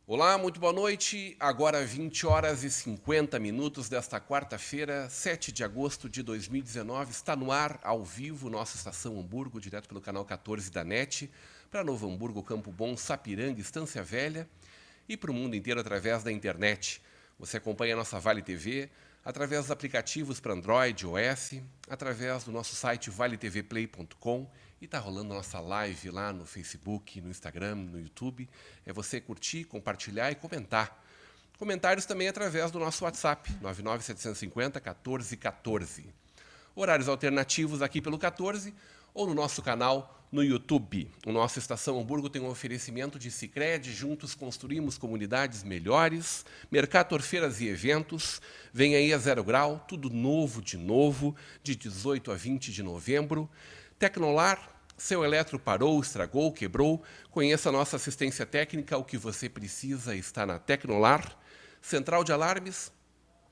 Olá, muito boa noite. Agora 20 horas e 50 minutos desta quarta-feira, 7 de agosto de 2019. Está no ar, ao vivo, nossa Estação Hamburgo, direto pelo canal 14 da NET, para Novo Hamburgo, Campo Bom, Sapiranga, Estância Velha e para o mundo inteiro através da internet. Você acompanha a nossa Vale TV através dos aplicativos para Android, iOS, através do nosso site valetvplay.com. E está rolando nossa live lá no Facebook, no Instagram, no YouTube. É você curtir, compartilhar e comentar. Comentários também através do nosso WhatsApp, 99750-1414. Horários alternativos aqui pelo 14 ou no nosso canal no YouTube. O nosso Estação Hamburgo tem um oferecimento de Sicredi, juntos construímos comunidades melhores, Mercator Feiras e Eventos, vem aí a 0 grau, tudo novo, de 18 a 20 de novembro. Tecnolar, seu eletro parou, estragou, quebrou, conheça a nossa assistência técnica, o que você precisa está na Tecnolar. Central de alarmes,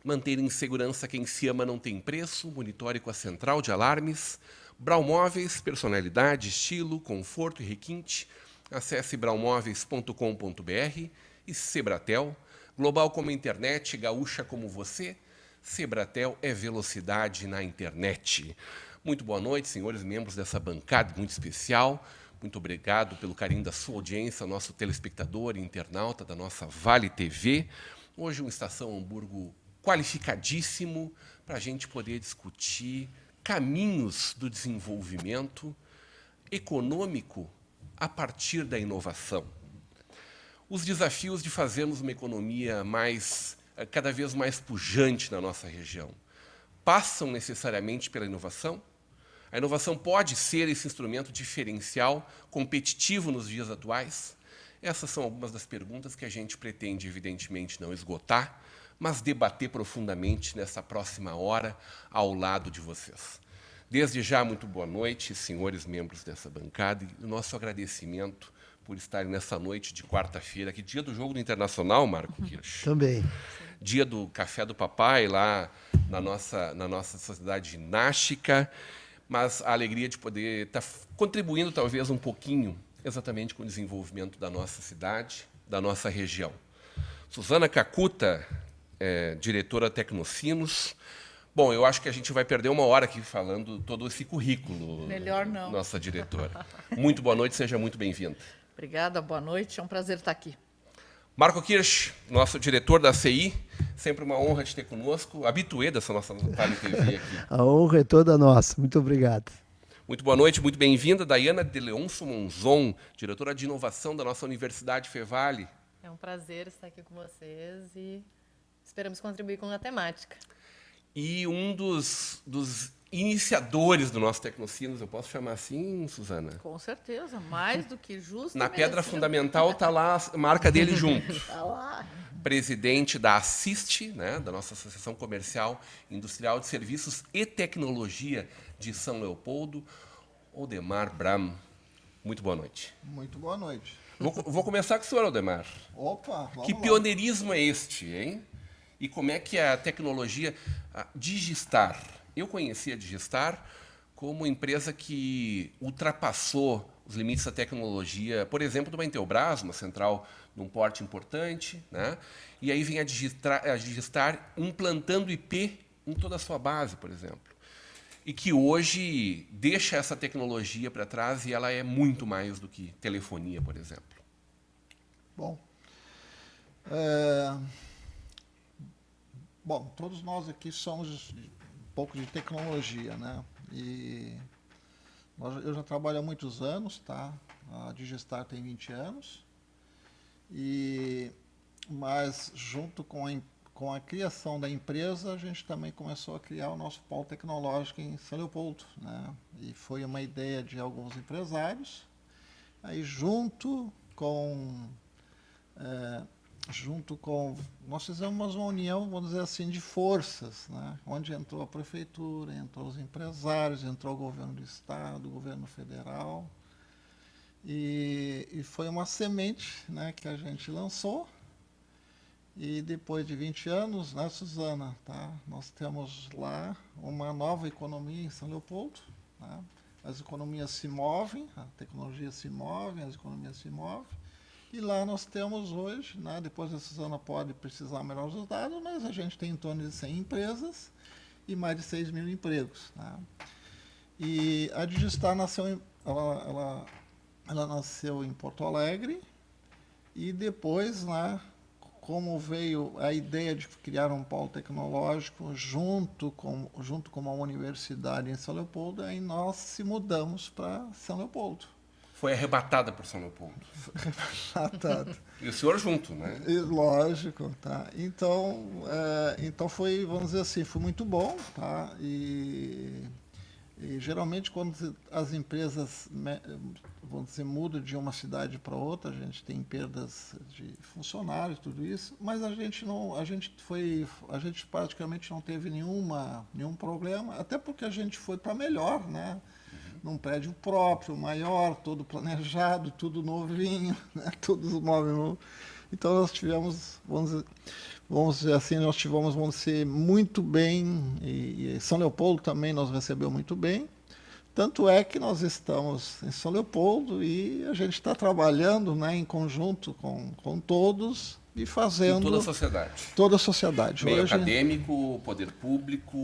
manter em segurança quem se ama não tem preço, monitore com a Central de Alarmes. Brau Móveis, personalidade, estilo, conforto e requinte, acesse braumóveis.com.br. E Sebratel, global como a internet, gaúcha como você, Sebratel é velocidade na internet. Muito boa noite, senhores membros dessa bancada muito especial. Muito obrigado pelo carinho da sua audiência, nosso telespectador e internauta da nossa Vale TV. Hoje, uma Estação Hamburgo qualificadíssimo para a gente poder discutir caminhos do desenvolvimento econômico a partir da inovação. Os desafios de fazermos uma economia cada vez mais pujante na nossa região passam necessariamente pela inovação? A inovação pode ser esse instrumento diferencial, competitivo nos dias atuais? Essas são algumas das perguntas que a gente pretende, evidentemente, não esgotar, mas debater profundamente nessa próxima hora ao lado de vocês. Desde já, muito boa noite, senhores membros dessa bancada, e o nosso agradecimento por estarem nessa noite de quarta-feira, que dia do Jogo do Internacional, Marco Kirsch. Também. Dia do Café do Papai, lá na nossa sociedade ginástica, mas a alegria de poder estar contribuindo, talvez, um pouquinho, exatamente com o desenvolvimento da nossa cidade, da nossa região. Suzana Cacuta, diretora Tecnocinos. Bom, eu acho que a gente vai perder uma hora aqui falando todo esse currículo. Melhor não. Nossa diretora. Muito boa noite, seja muito bem-vinda. Obrigada, boa noite, é um prazer estar aqui. Marco Kirsch, nosso diretor da CI, sempre uma honra te ter conosco, habituê dessa nossa Vale TV aqui. A honra é toda nossa, muito obrigado. Muito boa noite, muito bem-vinda, Daiana de Leonço Monzon, diretora de inovação da nossa Universidade Fevale. É um prazer estar aqui com vocês e esperamos contribuir com a temática. E um dos iniciadores do nosso Tecnocinos, eu posso chamar assim, Suzana? Com certeza, mais do que justo. Na pedra fundamental está lá a marca dele junto. Está lá. Presidente da Assiste, né, da nossa Associação Comercial Industrial de Serviços e Tecnologia de São Leopoldo, Odemar Bram. Muito boa noite. Muito boa noite. Vou começar com o senhor, Odemar. Opa, vamos Que lá. pioneirismo é este, hein? E como é que a tecnologia... A Digistar. Eu conheci a Digistar como empresa que ultrapassou os limites da tecnologia, por exemplo, de uma Intelbras, uma central num porte importante, né? E aí vem a Digistar implantando IP em toda a sua base, por exemplo. E que hoje deixa essa tecnologia para trás e ela é muito mais do que telefonia, por exemplo. Bom, todos nós aqui somos um pouco de tecnologia, né? E eu já trabalho há muitos anos, tá? A Digistar tem 20 anos. Mas junto com a criação da empresa, a gente também começou a criar o nosso polo tecnológico em São Leopoldo, né? E foi uma ideia de alguns empresários. Aí junto com junto com... Nós fizemos uma união, vamos dizer assim, de forças, né? Onde entrou a prefeitura, entrou os empresários, entrou o governo do estado, o governo federal. E foi uma semente, né, que a gente lançou. E depois de 20 anos, né, Suzana, tá? Nós temos lá uma nova economia em São Leopoldo. Tá? As economias se movem, a tecnologia se move, as economias se movem. E lá nós temos hoje, né, depois a Suzana pode precisar melhor dos dados, mas a gente tem em torno de 100 empresas e mais de 6 mil empregos. Tá? E a Digistar nasceu, ela nasceu em Porto Alegre e depois, né, como veio a ideia de criar um polo tecnológico junto com uma universidade em São Leopoldo, aí nós se mudamos para São Leopoldo. Foi arrebatada por São Leopoldo. Arrebatada. E o senhor junto, né? Lógico, tá? Então, então foi, vamos dizer assim, foi muito bom, tá? E geralmente quando as empresas, vamos dizer, mudam de uma cidade para outra, a gente tem perdas de funcionários, tudo isso, mas a gente praticamente não teve nenhum problema, até porque a gente foi para melhor, né? Num prédio próprio, maior, todo planejado, tudo novinho, né? Todos os móveis novos. Então nós tivemos, vamos dizer assim, vamos dizer, muito bem, e São Leopoldo também nos recebeu muito bem. Tanto é que nós estamos em São Leopoldo e a gente está trabalhando, né, em conjunto com todos e fazendo... Toda a sociedade. Toda a sociedade. Meio hoje, acadêmico, poder público,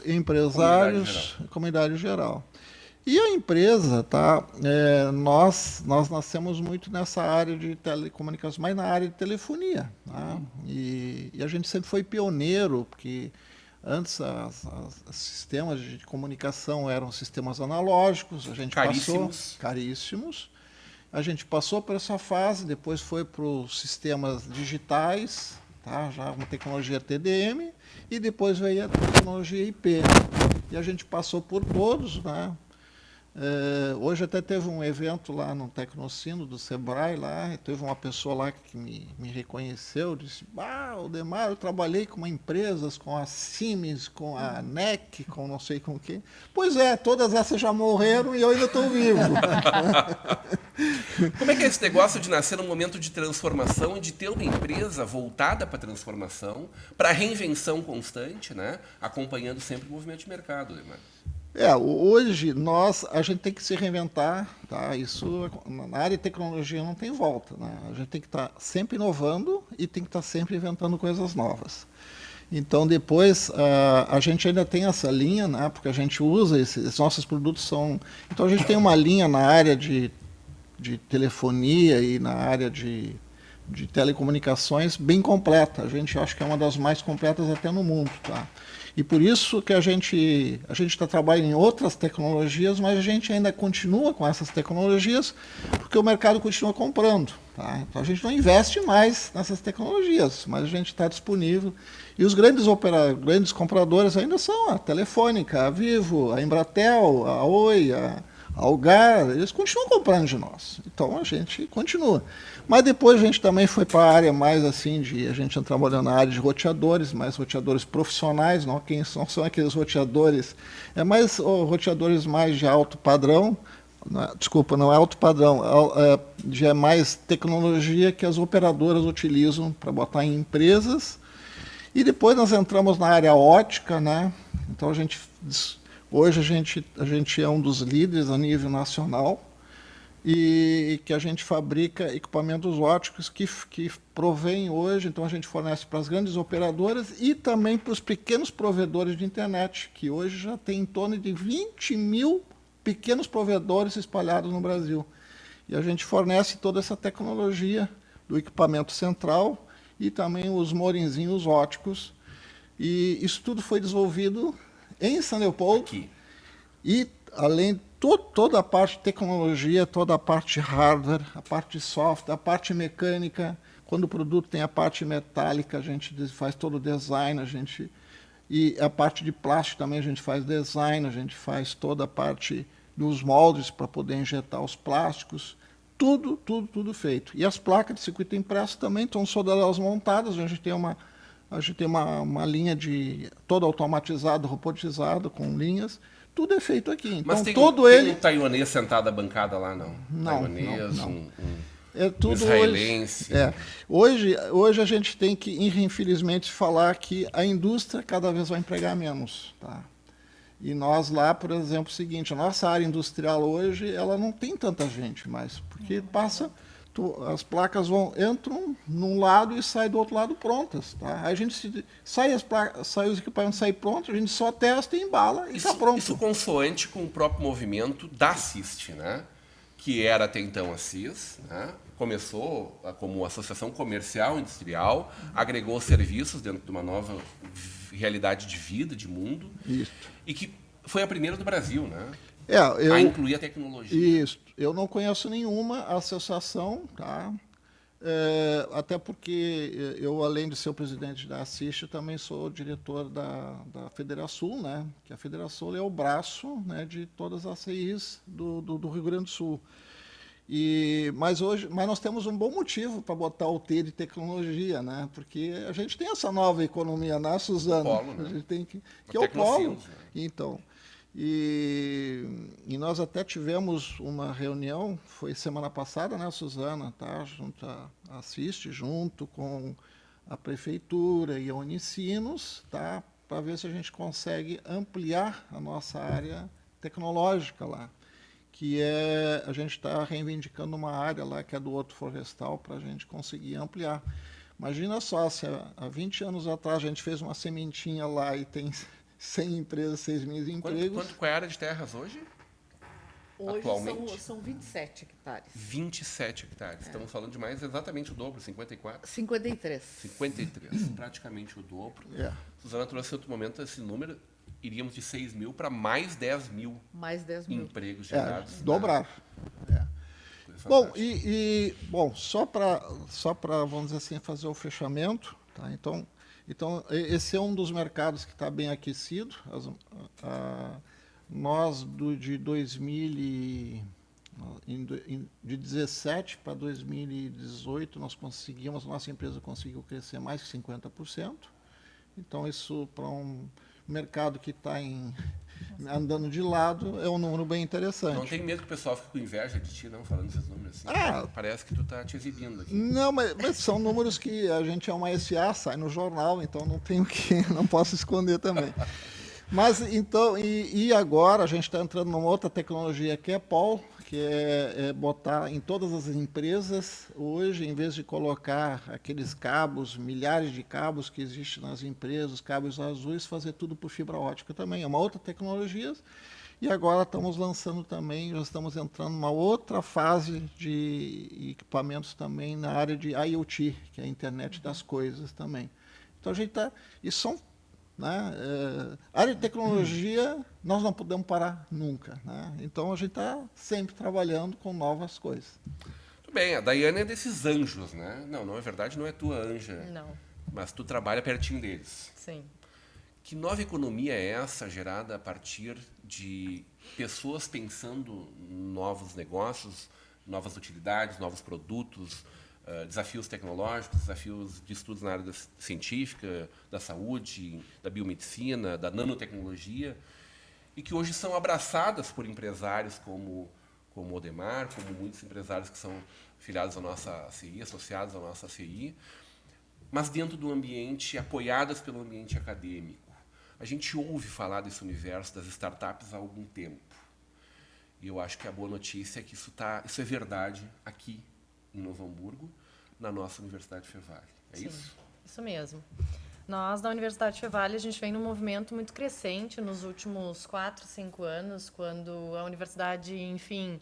empresários, comunidade geral. E a empresa, tá? Nós nascemos muito nessa área de telecomunicações, mas na área de telefonia. Tá? E a gente sempre foi pioneiro, porque antes os sistemas de comunicação eram sistemas analógicos, a gente caríssimos. A gente passou por essa fase, depois foi para os sistemas digitais, tá? Já uma tecnologia TDM, e depois veio a tecnologia IP. E a gente passou por todos, né? Hoje até teve um evento lá no Tecnocino do Sebrae, lá, e teve uma pessoa lá que me reconheceu, disse, Aldemar, eu trabalhei com empresas, com a Siemens, com a NEC, com não sei com quem. Pois é, todas essas já morreram e eu ainda estou vivo. Como é que é esse negócio de nascer num momento de transformação e de ter uma empresa voltada para a transformação, para a reinvenção constante, né? Acompanhando sempre o movimento de mercado, Aldemar? Hoje a gente tem que se reinventar, tá? Isso na área de tecnologia não tem volta, né? A gente tem que estar sempre inovando e tem que estar sempre inventando coisas novas. Então depois a gente ainda tem essa linha, né? Porque a gente usa esses nossos produtos são. Então a gente tem uma linha na área de telefonia e na área de telecomunicações bem completa. A gente acha que é uma das mais completas até no mundo, tá? E por isso que a gente está trabalhando em outras tecnologias, mas a gente ainda continua com essas tecnologias porque o mercado continua comprando. Tá? Então a gente não investe mais nessas tecnologias, mas a gente está disponível. E os grandes compradores ainda são a Telefônica, a Vivo, a Embratel, a Oi, a Algar, eles continuam comprando de nós. Então a gente continua. Mas depois a gente também foi para a área mais assim a gente trabalhando na área de roteadores, mais roteadores profissionais, não quem são aqueles roteadores, mais roteadores mais de alto padrão, não é alto padrão, já é mais tecnologia que as operadoras utilizam para botar em empresas. E depois nós entramos na área ótica, né? Então hoje a gente é um dos líderes a nível nacional e que a gente fabrica equipamentos óticos que provém hoje, então a gente fornece para as grandes operadoras e também para os pequenos provedores de internet, que hoje já tem em torno de 20 mil pequenos provedores espalhados no Brasil. E a gente fornece toda essa tecnologia do equipamento central e também os morenzinhos óticos. E isso tudo foi desenvolvido em São Leopoldo. Aqui. E além toda a parte de tecnologia, toda a parte de hardware, a parte de software, a parte mecânica. Quando o produto tem a parte metálica, a gente faz todo o design, e a parte de plástico também a gente faz design, a gente faz toda a parte dos moldes para poder injetar os plásticos. Tudo feito. E as placas de circuito impresso também estão todas elas montadas. A gente tem uma linha de todo automatizado, robotizado, com linhas. Tudo é feito aqui. Então, Mas tem um taiwanês sentado à bancada lá, não? Não, taiwanês, não. É tudo israelense. Hoje a gente tem que, infelizmente, falar que a indústria cada vez vai empregar menos. Tá? E nós lá, por exemplo, o seguinte, a nossa área industrial hoje, ela não tem tanta gente mais, porque as placas entram num lado e saem do outro lado prontas. Tá? Aí a gente sai os equipamentos saem prontos, a gente só testa e embala e está pronto. Isso consoante com o próprio movimento da CIST, né? Que era até então a CIS, né? Começou como associação comercial industrial, agregou serviços dentro de uma nova realidade de vida, de mundo, Isso. E que foi a primeira do Brasil, né? A incluir a tecnologia. Isso. Eu não conheço nenhuma associação, tá? Até porque eu, além de ser o presidente da Assist, também sou diretor da Federação, né? Que a Federação é o braço, né, de todas as CIs do Rio Grande do Sul. Mas nós temos um bom motivo para botar o T de tecnologia, né? Porque a gente tem essa nova economia, né, Suzana? O polo, né? A gente tem que é o polo. Né? Então, e nós até tivemos uma reunião, foi semana passada, né, Suzana, tá? Junto a Assiste, junto com a prefeitura e a Unicinos, tá? Para ver se a gente consegue ampliar a nossa área tecnológica lá, que a gente está reivindicando uma área lá que é do Horto Florestal para a gente conseguir ampliar. Imagina só, se há 20 anos atrás a gente fez uma sementinha lá e tem 100 empresas, 6 mil empregos. Qual é a área de terras hoje? Hoje atualmente? são 27 hectares. 27 hectares. Estamos falando de mais exatamente o dobro, 54? 53. 53, praticamente o dobro. Suzana trouxe em outro momento esse número, iríamos de 6 mil para mais 10 mil. Mais 10 mil. Empregos gerados. Dobrar. Bom, só para, vamos dizer assim, fazer o fechamento, tá? Então, esse é um dos mercados que está bem aquecido. Nós, de 2017 para 2018, nossa empresa conseguiu crescer mais que 50%. Então, isso para um mercado que está andando de lado é um número bem interessante. Não tem medo que o pessoal fique com inveja de ti, não, falando esses números assim? Parece que tu está te exibindo aqui. Não, mas são números que a gente é uma SA, sai no jornal, então não posso esconder também. Mas então, e agora a gente está entrando numa outra tecnologia que é POL, que é botar em todas as empresas, hoje, em vez de colocar aqueles cabos, milhares de cabos que existem nas empresas, cabos azuis, fazer tudo por fibra ótica também. É uma outra tecnologia. E agora estamos lançando também, já estamos entrando numa outra fase de equipamentos também na área de IoT, que é a internet das coisas também. Então a gente está... Isso são... Né? Área de tecnologia, nós não podemos parar nunca. Né? Então, a gente está sempre trabalhando com novas coisas. Tudo bem, a Daiane é desses anjos, né? Não é verdade, não é tua anja. Não. Mas tu trabalha pertinho deles. Sim. Que nova economia é essa gerada a partir de pessoas pensando em novos negócios, novas utilidades, novos produtos, desafios tecnológicos, desafios de estudos na área científica, da saúde, da biomedicina, da nanotecnologia, e que hoje são abraçadas por empresários como o Odemar, como muitos empresários que são filiados à nossa CI, associados à nossa CI, mas dentro do ambiente, apoiadas pelo ambiente acadêmico. A gente ouve falar desse universo das startups há algum tempo. E eu acho que a boa notícia é que isso é verdade aqui em Novo Hamburgo, na nossa Universidade Fevale. É isso? Isso mesmo. Nós, da Universidade Fevale, a gente vem num movimento muito crescente nos últimos 4, 5 anos, quando a universidade, enfim,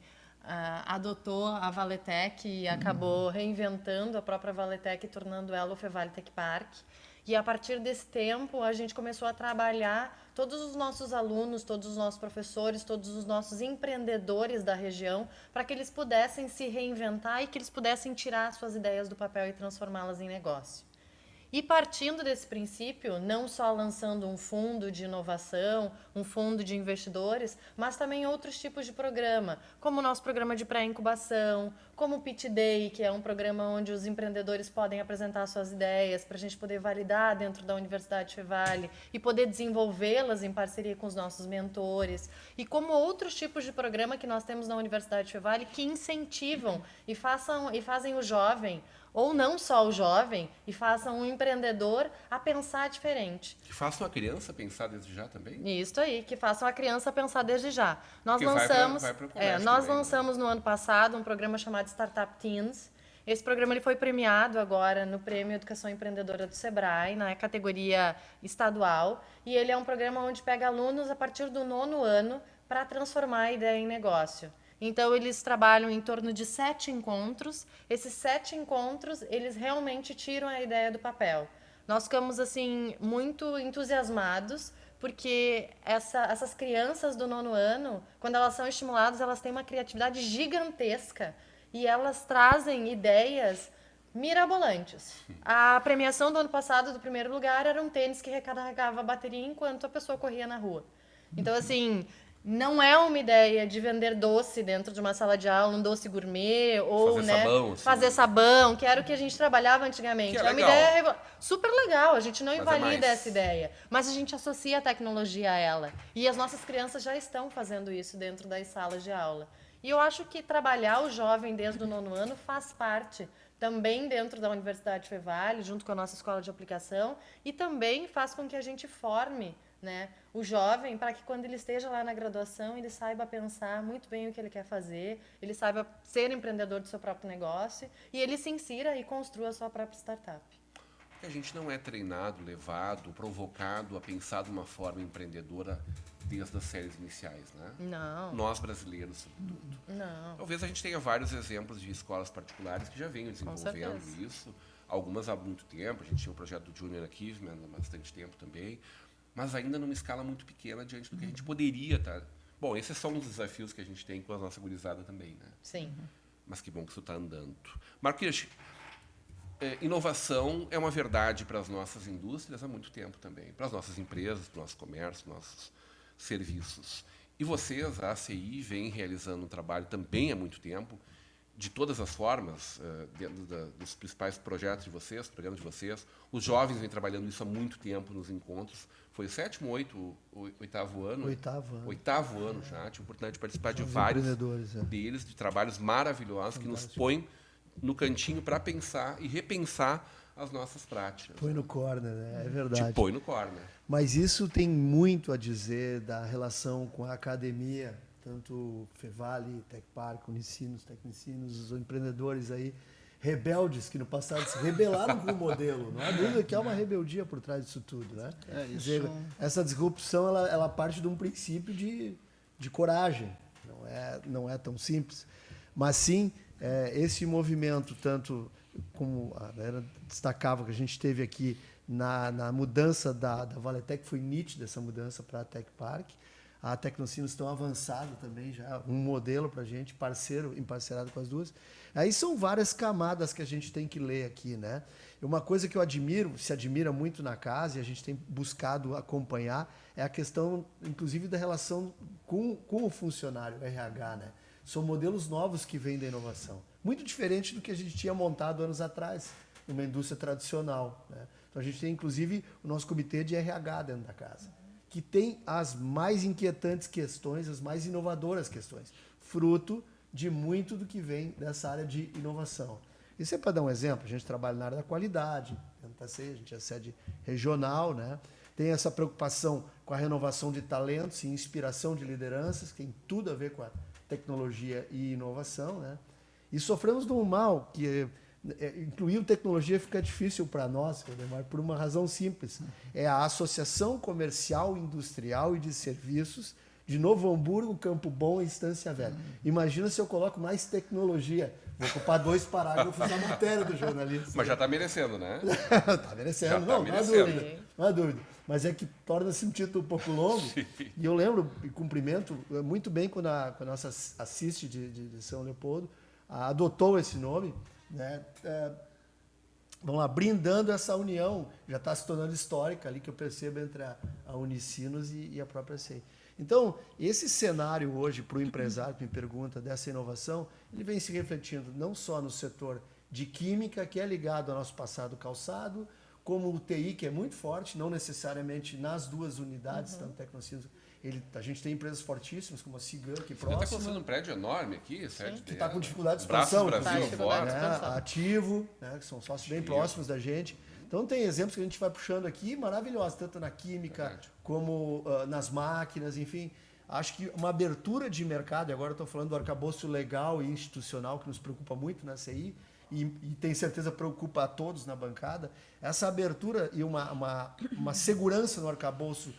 adotou a Valetec e acabou reinventando a própria Valetec e tornando ela o Fevale Tech Park. E a partir desse tempo, a gente começou a trabalhar todos os nossos alunos, todos os nossos professores, todos os nossos empreendedores da região, para que eles pudessem se reinventar e que eles pudessem tirar suas ideias do papel e transformá-las em negócio. E partindo desse princípio, não só lançando um fundo de inovação, um fundo de investidores, mas também outros tipos de programa, como o nosso programa de pré-incubação, como o Pitch Day, que é um programa onde os empreendedores podem apresentar suas ideias para a gente poder validar dentro da Universidade Fevale e poder desenvolvê-las em parceria com os nossos mentores, e como outros tipos de programa que nós temos na Universidade Fevale que incentivam e fazem o jovem, ou não só o jovem, e façam um empreendedor a pensar diferente. Que façam a criança pensar desde já também. Isso aí, que façam a criança pensar desde já. Nós Que vai lançamos, pro comércio nós também, né? lançamos no ano passado um programa chamado Startup Teens. Esse programa ele foi premiado agora no Prêmio Educação Empreendedora do Sebrae, na categoria estadual. E ele é um programa onde pega alunos a partir do 9º ano para transformar a ideia em negócio. Então, eles trabalham em torno de 7 encontros. Esses 7 encontros, eles realmente tiram a ideia do papel. Nós ficamos, assim, muito entusiasmados, porque essas crianças do 9º ano, quando elas são estimuladas, elas têm uma criatividade gigantesca e elas trazem ideias mirabolantes. A premiação do ano passado, do primeiro lugar, era um tênis que recarregava a bateria enquanto a pessoa corria na rua. Então, assim... Não é uma ideia de vender doce dentro de uma sala de aula, um doce gourmet, ou Fazer sabão, assim. fazer sabão, que era o que a gente trabalhava antigamente. Que é uma legal. ideia super legal, a gente não Mas é invalida mais. essa ideia, mas a gente associa a tecnologia a ela. E as nossas crianças já estão fazendo isso dentro das salas de aula. E eu acho que trabalhar o jovem desde o 9º ano faz parte também dentro da Universidade Fevale, junto com a nossa escola de aplicação, e também faz com que a gente forme, né, o jovem para que quando ele esteja lá na graduação ele saiba pensar muito bem o que ele quer fazer, ele saiba ser empreendedor do seu próprio negócio e ele se insira e construa a sua própria startup. Porque a gente não é treinado, levado, provocado a pensar de uma forma empreendedora desde as séries iniciais, né? Não, Nós brasileiros, sobretudo. não. Talvez a gente tenha vários exemplos de escolas particulares que já venham desenvolvendo certeza. isso. Algumas há muito tempo. A gente tinha o projeto do Junior Achievement há bastante tempo também. Mas ainda numa escala muito pequena diante do que a gente poderia estar. Bom, esses são os desafios que a gente tem com a nossa gurizada também, né? Sim. Mas que bom que isso está andando. Marquês, inovação é uma verdade para as nossas indústrias há muito tempo também. Para as nossas empresas, para o nosso comércio, nossos serviços. E vocês, a ACI, vem realizando um trabalho também há muito tempo, de todas as formas, dentro dos principais projetos de vocês, programas de vocês. Os jovens vêm trabalhando isso há muito tempo nos encontros. Foi o 7º, 8º ano? 8º ano. 8º ano já. Tive a oportunidade de participar de Os vários empreendedores, deles, de trabalhos maravilhosos que nos põem no cantinho para pensar e repensar as nossas práticas. Põe no corner, né? É verdade. Te põe no corner. Mas isso tem muito a dizer da relação com a academia, tanto Fevale, Tecpark, Unicinos, Tecnicinos, os empreendedores aí, rebeldes que no passado se rebelaram com o modelo. Não há dúvida que há uma rebeldia por trás disso tudo, né? É, Quer dizer, isso- essa disrupção ela parte de um princípio de coragem. Não é tão simples. Mas sim, esse movimento, tanto como a Vera destacava, que a gente teve aqui na mudança da Valetec, foi nítida essa mudança para a Tecpark. A Tecnocinos estão avançada também já, um modelo para a gente, emparcerado com as duas. Aí são várias camadas que a gente tem que ler aqui, né? Uma coisa que eu se admira muito na casa, e a gente tem buscado acompanhar, é a questão, inclusive, da relação com o funcionário, o RH, né? São modelos novos que vêm da inovação. Muito diferente do que a gente tinha montado anos atrás, numa indústria tradicional, né? Então a gente tem, inclusive, o nosso comitê de RH dentro da casa, que tem as mais inquietantes questões, as mais inovadoras questões, fruto de muito do que vem dessa área de inovação. Isso é para dar um exemplo, a gente trabalha na área da qualidade, dentro da CEI, a gente é sede regional, né? Tem essa preocupação com a renovação de talentos e inspiração de lideranças, que tem tudo a ver com a tecnologia e inovação, né? E sofremos de um mal que incluir tecnologia fica difícil para nós, Valdemar, por uma razão simples. É a Associação Comercial, Industrial e de Serviços de Novo Hamburgo, Campo Bom e Estância Velha. Imagina se eu coloco mais tecnologia. Vou ocupar 2 parágrafos na matéria do jornalista. Mas já está merecendo, né? Está merecendo, Já tá não há merecendo. dúvida. Não há dúvida. Mas é que torna-se um título um pouco longo. E eu lembro, e cumprimento muito bem quando a nossa assiste de São Leopoldo adotou esse nome, né? vamos lá, brindando essa união, já está se tornando histórica ali, que eu percebo entre a Unicinos e a própria CEI. Então, esse cenário hoje, para o empresário que me pergunta dessa inovação, ele vem se refletindo não só no setor de química, que é ligado ao nosso passado calçado, como o TI, que é muito forte, não necessariamente nas duas unidades, tanto Tecnocinos. A gente tem empresas fortíssimas, como a Cigan, que é Você está próxima. construindo um prédio enorme aqui, sede Que está com dela. dificuldade de Braços expansão. Brasil, Tá, fora. dificuldade. A Ativo, né, que são sócios bem próximos da gente. Então tem exemplos que a gente vai puxando aqui, maravilhosos, tanto na química Verdade. como nas máquinas, enfim. Acho que uma abertura de mercado, e agora eu estou falando do arcabouço legal e institucional, que nos preocupa muito na CI, e tenho certeza preocupa a todos na bancada, essa abertura e uma segurança no arcabouço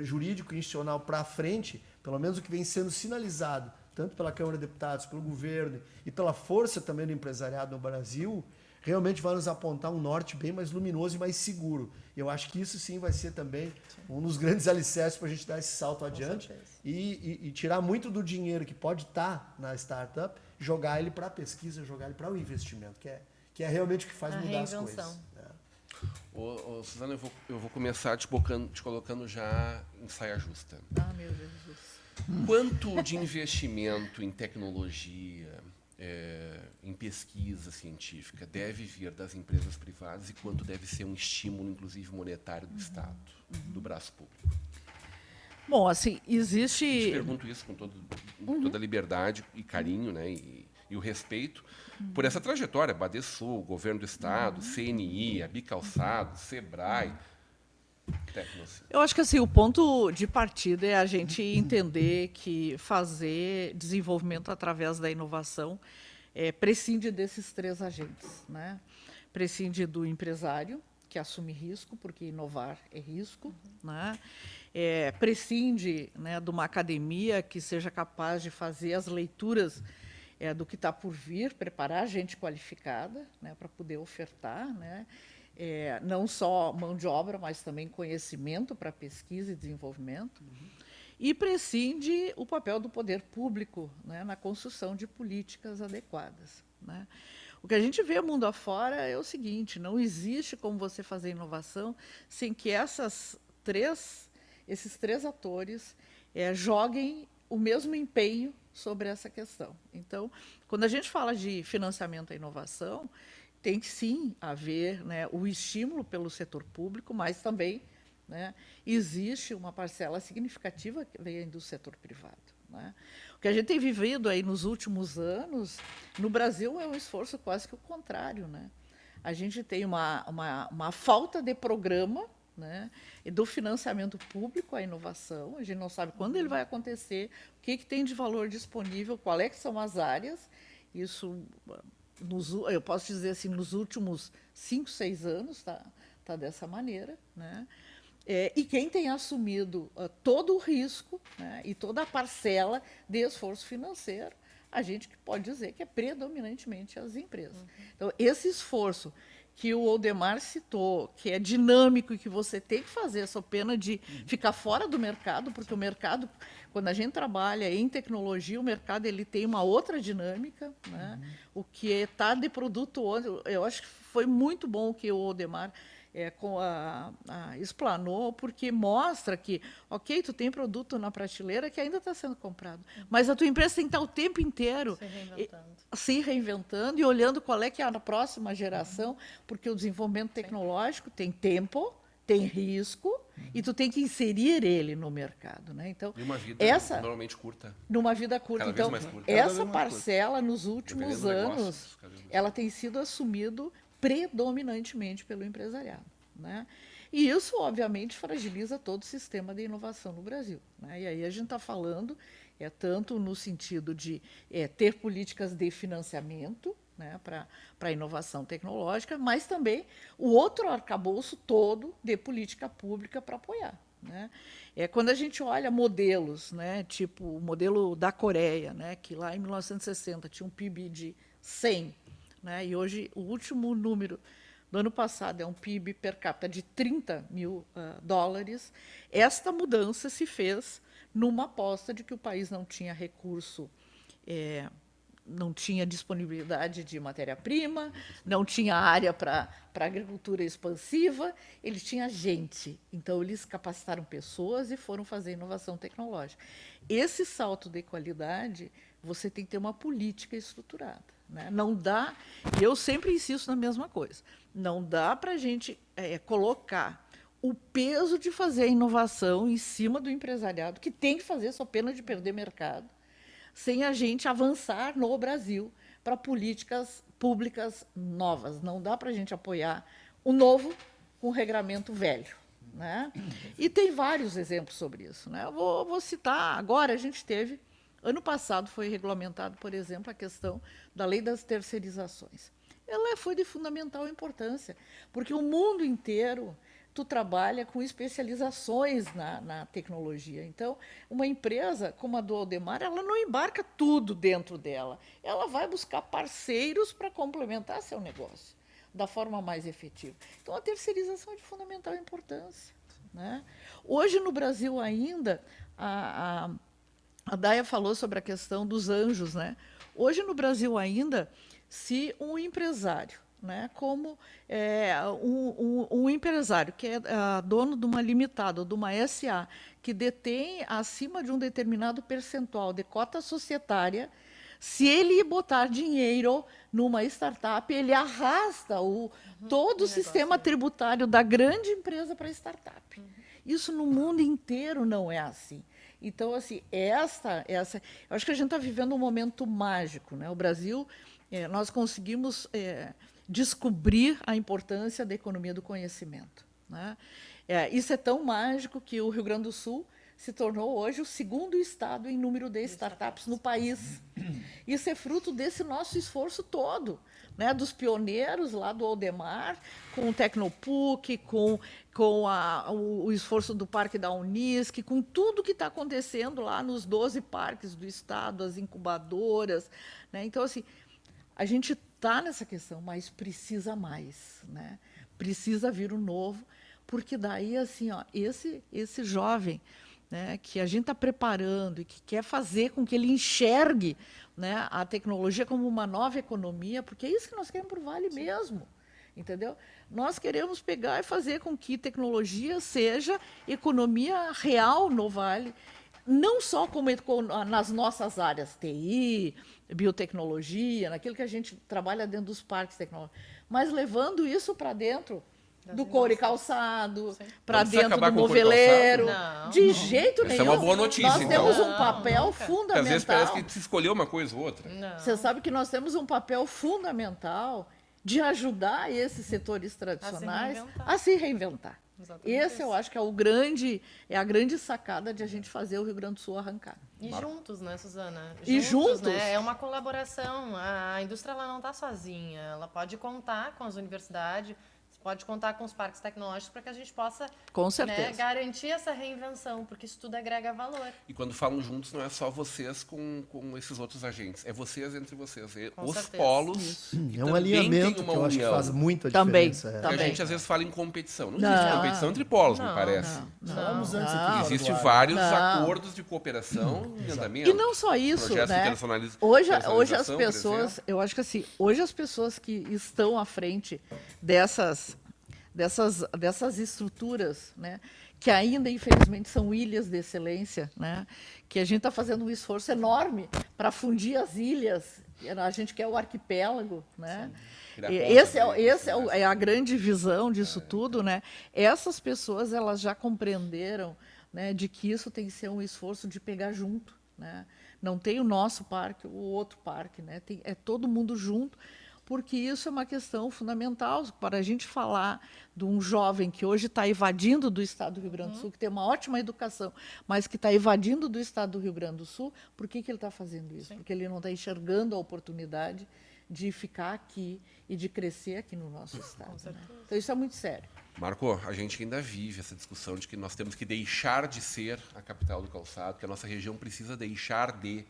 jurídico e institucional para frente, pelo menos o que vem sendo sinalizado, tanto pela Câmara de Deputados, pelo governo e pela força também do empresariado no Brasil, realmente vai nos apontar um norte bem mais luminoso e mais seguro. Eu acho que isso sim vai ser também um dos grandes alicerces para a gente dar esse salto adiante e tirar muito do dinheiro que pode estar na startup, jogar ele para a pesquisa, jogar ele para o investimento, que é realmente o que faz A mudar as reinvenção. coisas. Né? Ô, Suzana, eu vou começar te colocando já em saia justa. Ah, meu Jesus. Quanto de investimento em tecnologia, em pesquisa científica, deve vir das empresas privadas e quanto deve ser um estímulo, inclusive monetário, do Estado, do braço público? Bom, assim, Eu te existe... pergunto isso com toda a liberdade e carinho, né, e o respeito por essa trajetória, Badesul, Governo do Estado, CNI, a Bicalçado, Sebrae, Tecnos. Eu acho que assim, o ponto de partida é a gente entender que fazer desenvolvimento através da inovação prescinde desses três agentes, né? Prescinde do empresário, que assume risco, porque inovar é risco, né? Prescinde, né, de uma academia que seja capaz de fazer as leituras do que está por vir, preparar gente qualificada, né, para poder ofertar, né? Não só mão de obra, mas também conhecimento para pesquisa e desenvolvimento. E prescinde o papel do poder público, né, na construção de políticas adequadas, né? O que a gente vê mundo afora é o seguinte: não existe como você fazer inovação sem que esses três atores joguem o mesmo empenho sobre essa questão. Então, quando a gente fala de financiamento à inovação, tem que sim haver, né, o estímulo pelo setor público, mas também, né, existe uma parcela significativa que vem do setor privado, né? O que a gente tem vivido aí nos últimos anos, no Brasil, é um esforço quase que o contrário, né? A gente tem uma falta de programa, né, e do financiamento público à inovação. A gente não sabe quando ele vai acontecer, o que tem de valor disponível, quais que são as áreas. Isso, eu posso dizer assim, nos últimos 5, 6 anos tá dessa maneira, né? E quem tem assumido todo o risco, né, e toda a parcela de esforço financeiro, a gente que pode dizer que é predominantemente as empresas. Então, esse esforço que o Odemar citou, que é dinâmico e que você tem que fazer, sob pena de ficar fora do mercado, porque o mercado, quando a gente trabalha em tecnologia, o mercado ele tem uma outra dinâmica, né? O que está de produto hoje, eu acho que foi muito bom o que o Odemar explanou, porque mostra que, ok, tu tem produto na prateleira que ainda está sendo comprado, mas a tua empresa tem que estar o tempo inteiro se reinventando e olhando qual é que é a próxima geração, porque o desenvolvimento tecnológico tem tempo, tem risco, e tu tem que inserir ele no mercado, né? Então, E uma vida normalmente curta. numa vida curta. Cada vez Então, mais curta. essa parcela, nos últimos Dependendo do negócio, anos, cada vez mais ela tem sido assumida predominantemente pelo empresariado, né? E isso, obviamente, fragiliza todo o sistema de inovação no Brasil, né? E aí a gente está falando tanto no sentido de ter políticas de financiamento, né, para a inovação tecnológica, mas também o outro arcabouço todo de política pública para apoiar, né? Quando a gente olha modelos, né, tipo o modelo da Coreia, né, que lá em 1960 tinha um PIB de 100, né, e hoje o último número do ano passado é um PIB per capita de 30 mil dólares. Esta mudança se fez numa aposta de que o país não tinha recurso não tinha disponibilidade de matéria-prima, não tinha área para agricultura expansiva, ele tinha gente. Então, eles capacitaram pessoas e foram fazer inovação tecnológica. Esse salto de qualidade, você tem que ter uma política estruturada. Né? Não dá, e eu sempre insisto na mesma coisa, não dá para a gente colocar o peso de fazer a inovação em cima do empresariado, que tem que fazer, só pena de perder mercado, sem a gente avançar no Brasil para políticas públicas novas. Não dá para a gente apoiar o novo com o regramento velho. Né? E tem vários exemplos sobre isso. Né? Eu vou citar, agora a gente teve, ano passado foi regulamentado, por exemplo, a questão da lei das terceirizações. Ela foi de fundamental importância, porque o mundo inteiro tu trabalha com especializações na tecnologia. Então, uma empresa como a do Aldemar, ela não embarca tudo dentro dela. Ela vai buscar parceiros para complementar seu negócio da forma mais efetiva. Então, a terceirização é de fundamental importância. Né? Hoje, no Brasil ainda, a Daia falou sobre a questão dos anjos. Né? Hoje, no Brasil ainda, se um empresário, né, como um empresário que é dono de uma limitada ou de uma SA, que detém acima de um determinado percentual de cota societária, se ele botar dinheiro numa startup, ele arrasta todo o sistema tributário da grande empresa para a startup. Isso no mundo inteiro não é assim. Então, assim, eu acho que a gente está vivendo um momento mágico. Né? O Brasil, nós conseguimos descobrir a importância da economia do conhecimento. Né? Isso é tão mágico que o Rio Grande do Sul se tornou hoje o segundo estado em número de startups no país. Isso é fruto desse nosso esforço todo, né? Dos pioneiros lá do Aldemar, com o Tecnopuc, com o esforço do Parque da Unisc, com tudo que está acontecendo lá nos 12 parques do estado, as incubadoras. Né? Então, assim, a gente está nessa questão, mas precisa mais. Né? Precisa vir o novo, porque daí, assim, ó, esse jovem, né, que a gente está preparando e que quer fazer com que ele enxergue, né, a tecnologia como uma nova economia, porque é isso que nós queremos para o Vale mesmo, entendeu? Nós queremos pegar e fazer com que tecnologia seja economia real no Vale, não só como nas nossas áreas, TI, biotecnologia, naquilo que a gente trabalha dentro dos parques tecnológicos, mas levando isso para dentro do couro e calçado, para dentro do moveleiro. De jeito nenhum. Essa é uma boa notícia, nós então. temos um papel fundamental. Às vezes parece que se escolheu uma coisa ou outra. Não. Você sabe que nós temos um papel fundamental de ajudar esses setores tradicionais a se reinventar. Esse eu acho que é a grande sacada de a gente fazer o Rio Grande do Sul arrancar. E juntos, né, Suzana? Juntos. Né? É uma colaboração. A indústria ela não está sozinha. Ela pode contar com as universidades, pode contar com os parques tecnológicos para que a gente possa, com certeza, né, garantir essa reinvenção, porque isso tudo agrega valor. E quando falam juntos, não é só vocês com esses outros agentes, é vocês entre vocês. Os certeza. Polos. É um alinhamento que eu acho que faz muita diferença. Também. A gente às vezes fala em competição. Não existe competição entre polos, me parece. Falamos antes aqui. Existem vários acordos de cooperação em andamento. E não só isso, né? Hoje as pessoas, eu acho que assim, hoje as pessoas que estão à frente dessas estruturas, né, que ainda, infelizmente, são ilhas de excelência, né, que a gente está fazendo um esforço enorme para fundir as ilhas. A gente quer o arquipélago. Né? Essa é a grande visão disso tudo. Né? Essas pessoas elas já compreenderam, né, de que isso tem que ser um esforço de pegar junto. Né? Não tem o nosso parque, o outro parque. Né? É todo mundo junto, porque isso é uma questão fundamental para a gente falar de um jovem que hoje está evadindo do estado do Rio Grande do Sul, que tem uma ótima educação, mas que está evadindo do estado do Rio Grande do Sul. Por que ele está fazendo isso? Sim. Porque ele não está enxergando a oportunidade de ficar aqui e de crescer aqui no nosso estado. Né? Então, isso é muito sério. Marco, a gente ainda vive essa discussão de que nós temos que deixar de ser a capital do calçado, que a nossa região precisa deixar de...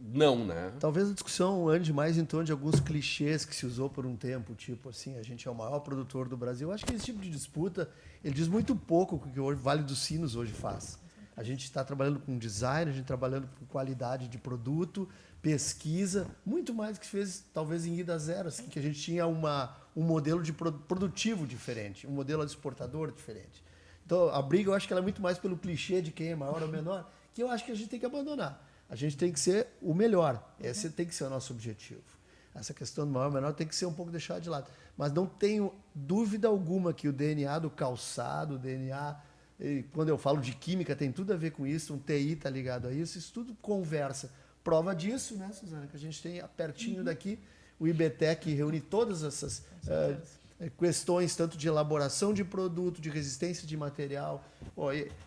Não, né? Talvez a discussão ande mais em torno de alguns clichês que se usou por um tempo, tipo assim, a gente é o maior produtor do Brasil. Eu acho que esse tipo de disputa, ele diz muito pouco o que o Vale dos Sinos hoje faz. A gente está trabalhando com design, a gente trabalhando com qualidade de produto, pesquisa, muito mais do que fez talvez em ida zero, assim, que a gente tinha um modelo de produtivo diferente, um modelo exportador diferente. Então, a briga eu acho que ela é muito mais pelo clichê de quem é maior ou menor, que eu acho que a gente tem que abandonar. A gente tem que ser o melhor. Esse tem que ser o nosso objetivo. Essa questão do maior ou menor tem que ser um pouco deixada de lado. Mas não tenho dúvida alguma que o DNA do calçado, o DNA, quando eu falo de química, tem tudo a ver com isso, um TI está ligado a isso, isso tudo conversa. Prova disso, né, Suzana, que a gente tem pertinho daqui o IBTEC, que reúne todas essas questões, tanto de elaboração de produto, de resistência de material.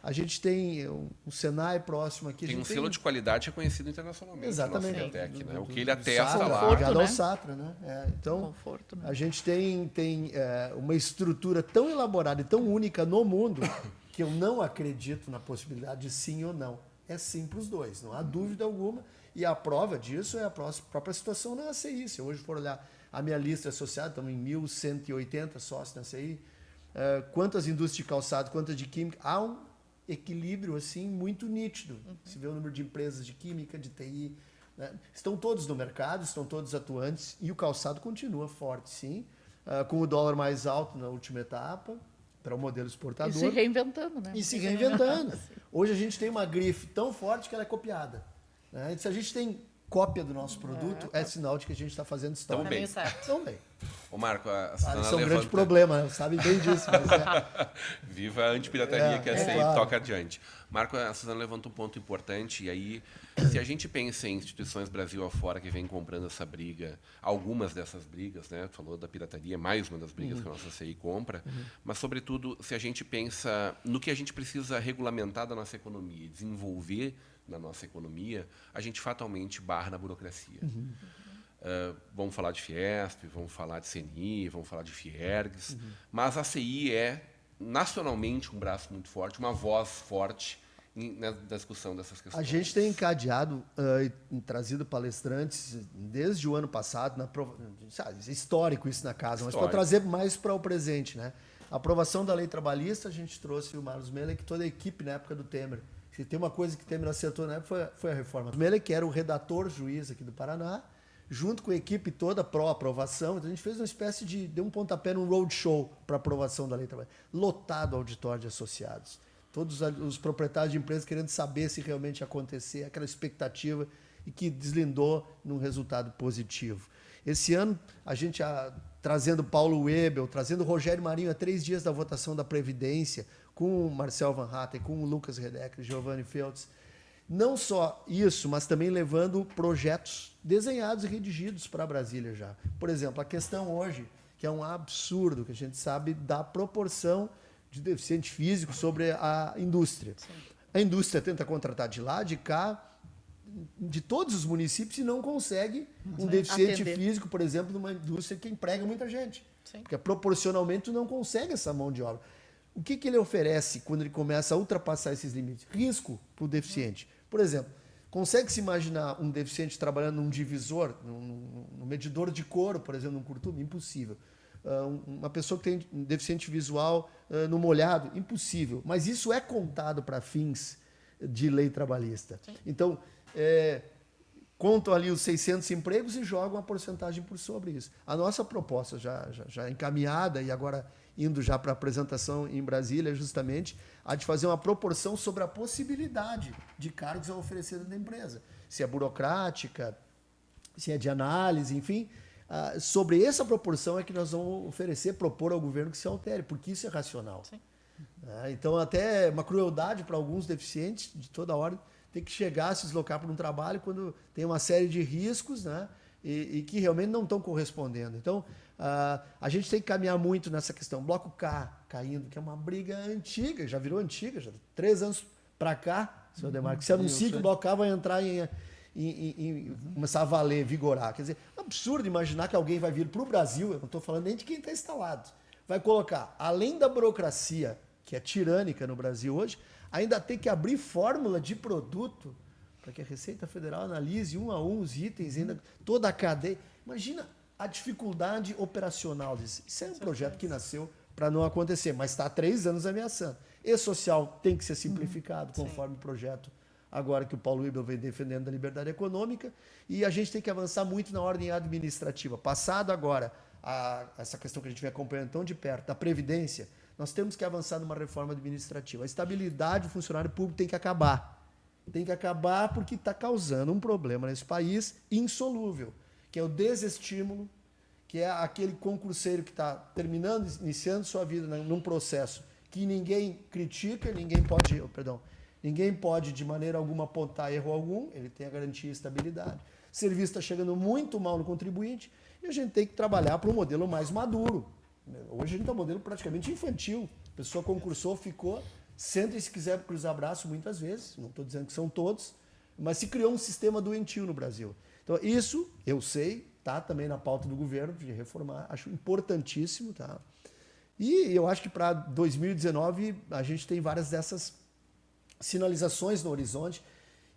A gente tem um Senai próximo aqui. Tem um selo de qualidade reconhecido internacionalmente. Exatamente. O IBTEC, né? O que ele atesta Satra, lá. ligado né? ao Satra, né? Então, Conforto, né? a gente tem uma estrutura tão elaborada e tão única no mundo que eu não acredito na possibilidade de sim ou não. É sim para os dois, não há dúvida alguma. E a prova disso é a própria situação na ACI. Se eu hoje for olhar a minha lista associada, estamos em 1.180 sócios na ACI, quantas indústrias de calçado, quantas de química, há um equilíbrio assim muito nítido. Se vê o número de empresas de química, de TI, né? Estão todos no mercado, estão todos atuantes e o calçado continua forte, sim, com o dólar mais alto na última etapa, para o modelo exportador. E se reinventando, né? E se reinventando. Hoje a gente tem uma grife tão forte que ela é copiada, né? E se a gente tem cópia do nosso produto, é sinal de que a gente está fazendo história. Tamo bem. certo. Então, bem. Ô Marco, a Suzana Isso é um grande levanta... problema, né? Sabe bem disso. Mas Viva a antipirataria que a CI claro. toca adiante. Marco, a Suzana levanta um ponto importante, e aí, se a gente pensa em instituições Brasil afora que vem comprando essa briga, algumas dessas brigas, né? Falou da pirataria, mais uma das brigas que a nossa CI compra, mas, sobretudo, se a gente pensa no que a gente precisa regulamentar da nossa economia e desenvolver na nossa economia, a gente fatalmente barra na burocracia. Vamos falar de Fiesp, vamos falar de CNI, vamos falar de Fiergs, mas a CI é nacionalmente um braço muito forte, uma voz forte na discussão dessas questões. a gente tem encadeado e trazido palestrantes desde o ano passado, sabe, é histórico isso na casa, mas para Histórico. trazer mais para o presente, né? A aprovação da lei trabalhista, a gente trouxe o Marlos Melek, toda a equipe na época do Temer. Se tem uma coisa que o Temer acertou na época foi a reforma. O Melek, que era o redator juiz aqui do Paraná, junto com a equipe toda pró-aprovação, então a gente fez uma espécie deu um pontapé num roadshow para aprovação da lei trabalhista. Lotado o auditório de associados. Todos os proprietários de empresas querendo saber se realmente ia acontecer, aquela expectativa, e que deslindou num resultado positivo. Esse ano, a gente trazendo Paulo Webel, trazendo Rogério Marinho a 3 dias da votação da Previdência, com o Marcel Van Hatten, com o Lucas Redecker, Giovanni Feltz. Não só isso, mas também levando projetos desenhados e redigidos para Brasília já. Por exemplo, a questão hoje, que é um absurdo, que a gente sabe da proporção de deficiente físico sobre a indústria. Sim. A indústria tenta contratar de lá, de cá, de todos os municípios e não consegue um deficiente físico, por exemplo, numa indústria que emprega muita gente. Sim. Porque proporcionalmente tu não consegue essa mão de obra. O que ele oferece quando ele começa a ultrapassar esses limites? Risco para o deficiente. Por exemplo, consegue-se imaginar um deficiente trabalhando num divisor, num medidor de couro, por exemplo, num curtume? Impossível. Uma pessoa que tem um deficiente visual no molhado? Impossível. Mas isso é contado para fins de lei trabalhista. Sim. Então, contam ali os 600 empregos e jogam uma porcentagem por sobre isso. A nossa proposta já encaminhada e agora indo já para a apresentação em Brasília, justamente, a de fazer uma proporção sobre a possibilidade de cargos a oferecer dentro da empresa. Se é burocrática, se é de análise, enfim. Sobre essa proporção é que nós vamos oferecer, propor ao governo que se altere, porque isso é racional. Sim. Então, até uma crueldade para alguns deficientes de toda ordem ter que chegar a se deslocar para um trabalho quando tem uma série de riscos, né? E que realmente não estão correspondendo. Então, a gente tem que caminhar muito nessa questão. Bloco K caindo, que é uma briga antiga, já virou antiga, já 3 anos para cá, senhor Demarco, que se anuncia que o Bloco K vai entrar em começar a valer, vigorar. Quer dizer, é absurdo imaginar que alguém vai vir para o Brasil, eu não estou falando nem de quem está instalado, vai colocar, além da burocracia, que é tirânica no Brasil hoje, ainda tem que abrir fórmula de produto para que a Receita Federal analise um a um os itens, ainda toda a cadeia. Imagina a dificuldade operacional disso. Isso é um projeto que nasceu para não acontecer, mas está há 3 anos ameaçando. e social tem que ser simplificado, conforme o projeto agora que o Paulo Wibel vem defendendo da liberdade econômica, e a gente tem que avançar muito na ordem administrativa. Passado agora essa questão que a gente vem acompanhando tão de perto, da Previdência, nós temos que avançar numa reforma administrativa. A estabilidade do funcionário público tem que acabar. Tem que acabar porque está causando um problema nesse país insolúvel, que é o desestímulo, que é aquele concurseiro que está terminando, iniciando sua vida num processo que ninguém critica, ninguém pode de maneira alguma apontar erro algum, ele tem a garantia e estabilidade. O serviço está chegando muito mal no contribuinte e a gente tem que trabalhar para um modelo mais maduro. Hoje a gente tem um modelo praticamente infantil. A pessoa concursou, ficou, senta e se quiser cruzar braço muitas vezes, não estou dizendo que são todos, mas se criou um sistema doentio no Brasil. Então isso, eu sei, está também na pauta do governo de reformar, acho importantíssimo. Tá? E eu acho que para 2019 a gente tem várias dessas sinalizações no horizonte,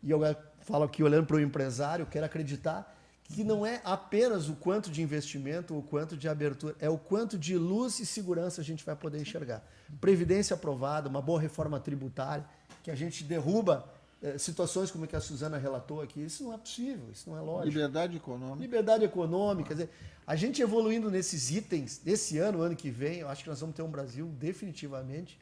e eu falo aqui olhando para o empresário, quero acreditar que não é apenas o quanto de investimento, o quanto de abertura, é o quanto de luz e segurança a gente vai poder enxergar. Previdência aprovada, uma boa reforma tributária, que a gente derruba situações como que a Suzana relatou aqui, isso não é possível, isso não é lógico. Liberdade econômica. Liberdade econômica, quer dizer, a gente evoluindo nesses itens, desse ano que vem, eu acho que nós vamos ter um Brasil definitivamente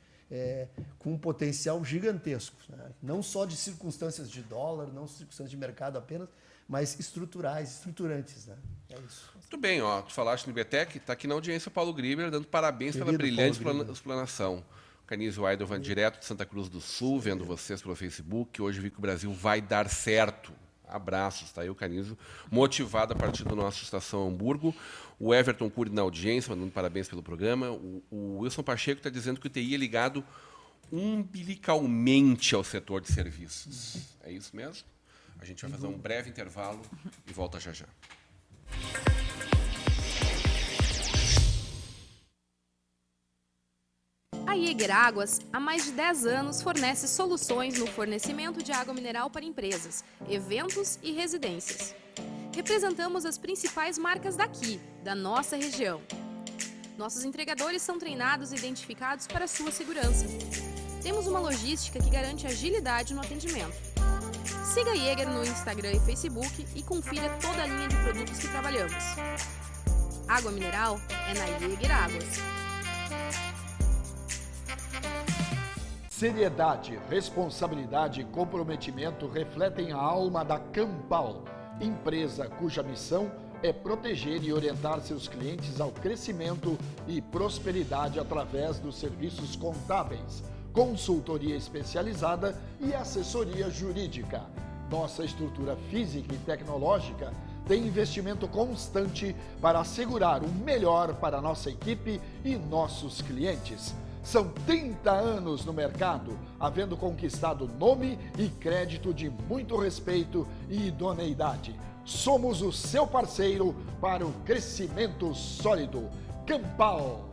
com um potencial gigantesco. Né? Não só de circunstâncias de dólar, não circunstâncias de mercado apenas, mas estruturais, estruturantes. Né? É isso. Muito bem, ó, tu falaste no IBTEC, está aqui na audiência o Paulo Griber, dando parabéns pela brilhante explanação. Canizio Eidelman, direto de Santa Cruz do Sul, vendo vocês pelo Facebook. Hoje vi que o Brasil vai dar certo. Abraços, tá aí o Canizio, motivado a partir do nosso Estação Hamburgo. O Everton Cury na audiência, mandando parabéns pelo programa. O Wilson Pacheco está dizendo que o TI é ligado umbilicalmente ao setor de serviços. É isso mesmo? A gente vai fazer um breve intervalo e volta já já. A Jäger Águas, há mais de 10 anos, fornece soluções no fornecimento de água mineral para empresas, eventos e residências. Representamos as principais marcas daqui, da nossa região. Nossos entregadores são treinados e identificados para a sua segurança. Temos uma logística que garante agilidade no atendimento. Siga a Jäger no Instagram e Facebook e confira toda a linha de produtos que trabalhamos. Água mineral é na Jäger Águas. Seriedade, responsabilidade e comprometimento refletem a alma da Campal, empresa cuja missão é proteger e orientar seus clientes ao crescimento e prosperidade através dos serviços contábeis, consultoria especializada e assessoria jurídica. Nossa estrutura física e tecnológica tem investimento constante para assegurar o melhor para nossa equipe e nossos clientes. São 30 anos no mercado, havendo conquistado nome e crédito de muito respeito e idoneidade. Somos o seu parceiro para o crescimento sólido. Campal.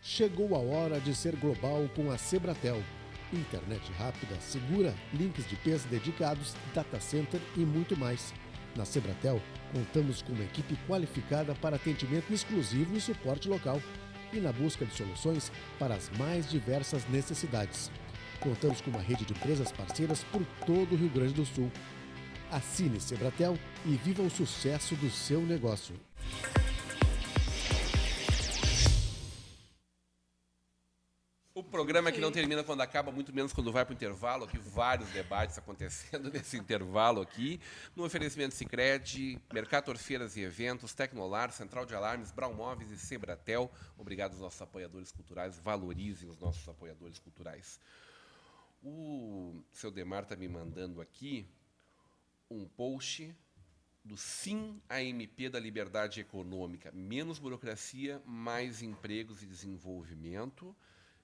Chegou a hora de ser global com a Sebratel. Internet rápida, segura, links de peso dedicados, data center e muito mais. Na Sebratel, contamos com uma equipe qualificada para atendimento exclusivo e suporte local e na busca de soluções para as mais diversas necessidades. Contamos com uma rede de empresas parceiras por todo o Rio Grande do Sul. Assine Sebratel e viva o sucesso do seu negócio. O programa que não termina quando acaba, muito menos quando vai para o intervalo. Aqui vários debates acontecendo nesse intervalo aqui. No oferecimento Sicredi, Mercator Feiras e Eventos, Tecnolar, Central de Alarmes, Brown Móveis e Sebratel. Obrigado aos nossos apoiadores culturais. Valorizem os nossos apoiadores culturais. O seu Demar está me mandando aqui um post do Sim AMP da Liberdade Econômica, menos burocracia, mais empregos e desenvolvimento,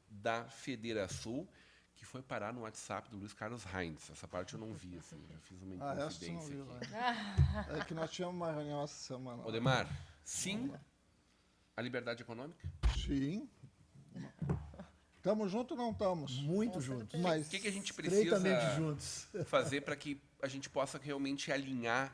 da Federação, que foi parar no WhatsApp do Luiz Carlos Heinz. Essa parte eu não vi, assim, já fiz uma Essa tu não inconfidência viu, aqui. né? É que nós tínhamos uma reunião essa semana. Ô, Demar, sim à liberdade econômica? Sim. Estamos juntos ou não estamos? Muito juntos. Mas O que a gente Estreitamente precisa juntos. fazer para que a gente possa realmente alinhar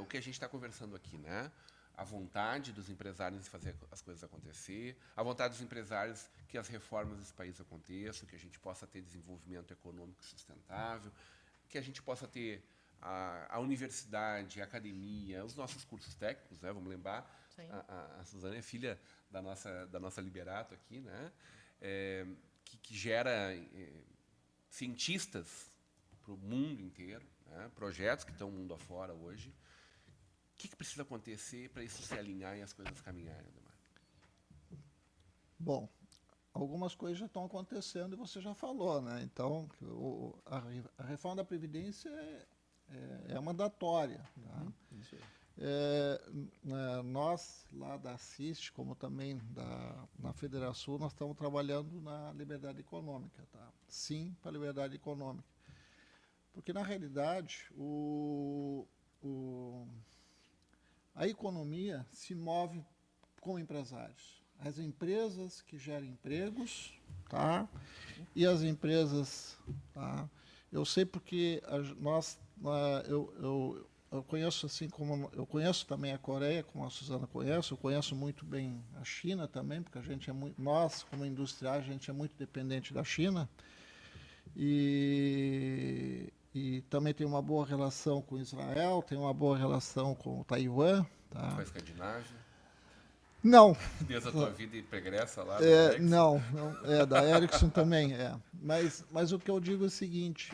o que a gente está conversando aqui, né? A vontade dos empresários de fazer as coisas acontecer, a vontade dos empresários que as reformas desse país aconteçam, que a gente possa ter desenvolvimento econômico sustentável, que a gente possa ter a universidade, a academia, os nossos cursos técnicos, né? Vamos lembrar, Sim. a Suzana é filha da nossa Liberato aqui, né? Que gera cientistas para o mundo inteiro, né? Projetos que estão mundo afora hoje. O que precisa acontecer para isso se alinhar e as coisas caminharem, Ademar? Bom, algumas coisas já estão acontecendo e você já falou, né? Então, a reforma da Previdência é mandatória. Tá? Isso aí. Nós, lá da CIST, como também na Federação, nós estamos trabalhando na liberdade econômica. Tá? Sim para a liberdade econômica. Porque, na realidade, a economia se move com empresários. As empresas que geram empregos, tá? E as empresas, tá? Eu sei porque eu conheço, assim como eu conheço também a Coreia, como a Suzana conhece, eu conheço muito bem a China também, porque a gente nós, como industriais, a gente é muito dependente da China. E também tem uma boa relação com Israel, tem uma boa relação com o Taiwan. Tá? Com a Escandinávia? Não. Desde a tua vida e pregressa lá? Não, da Ericsson também é. Mas o que eu digo é o seguinte,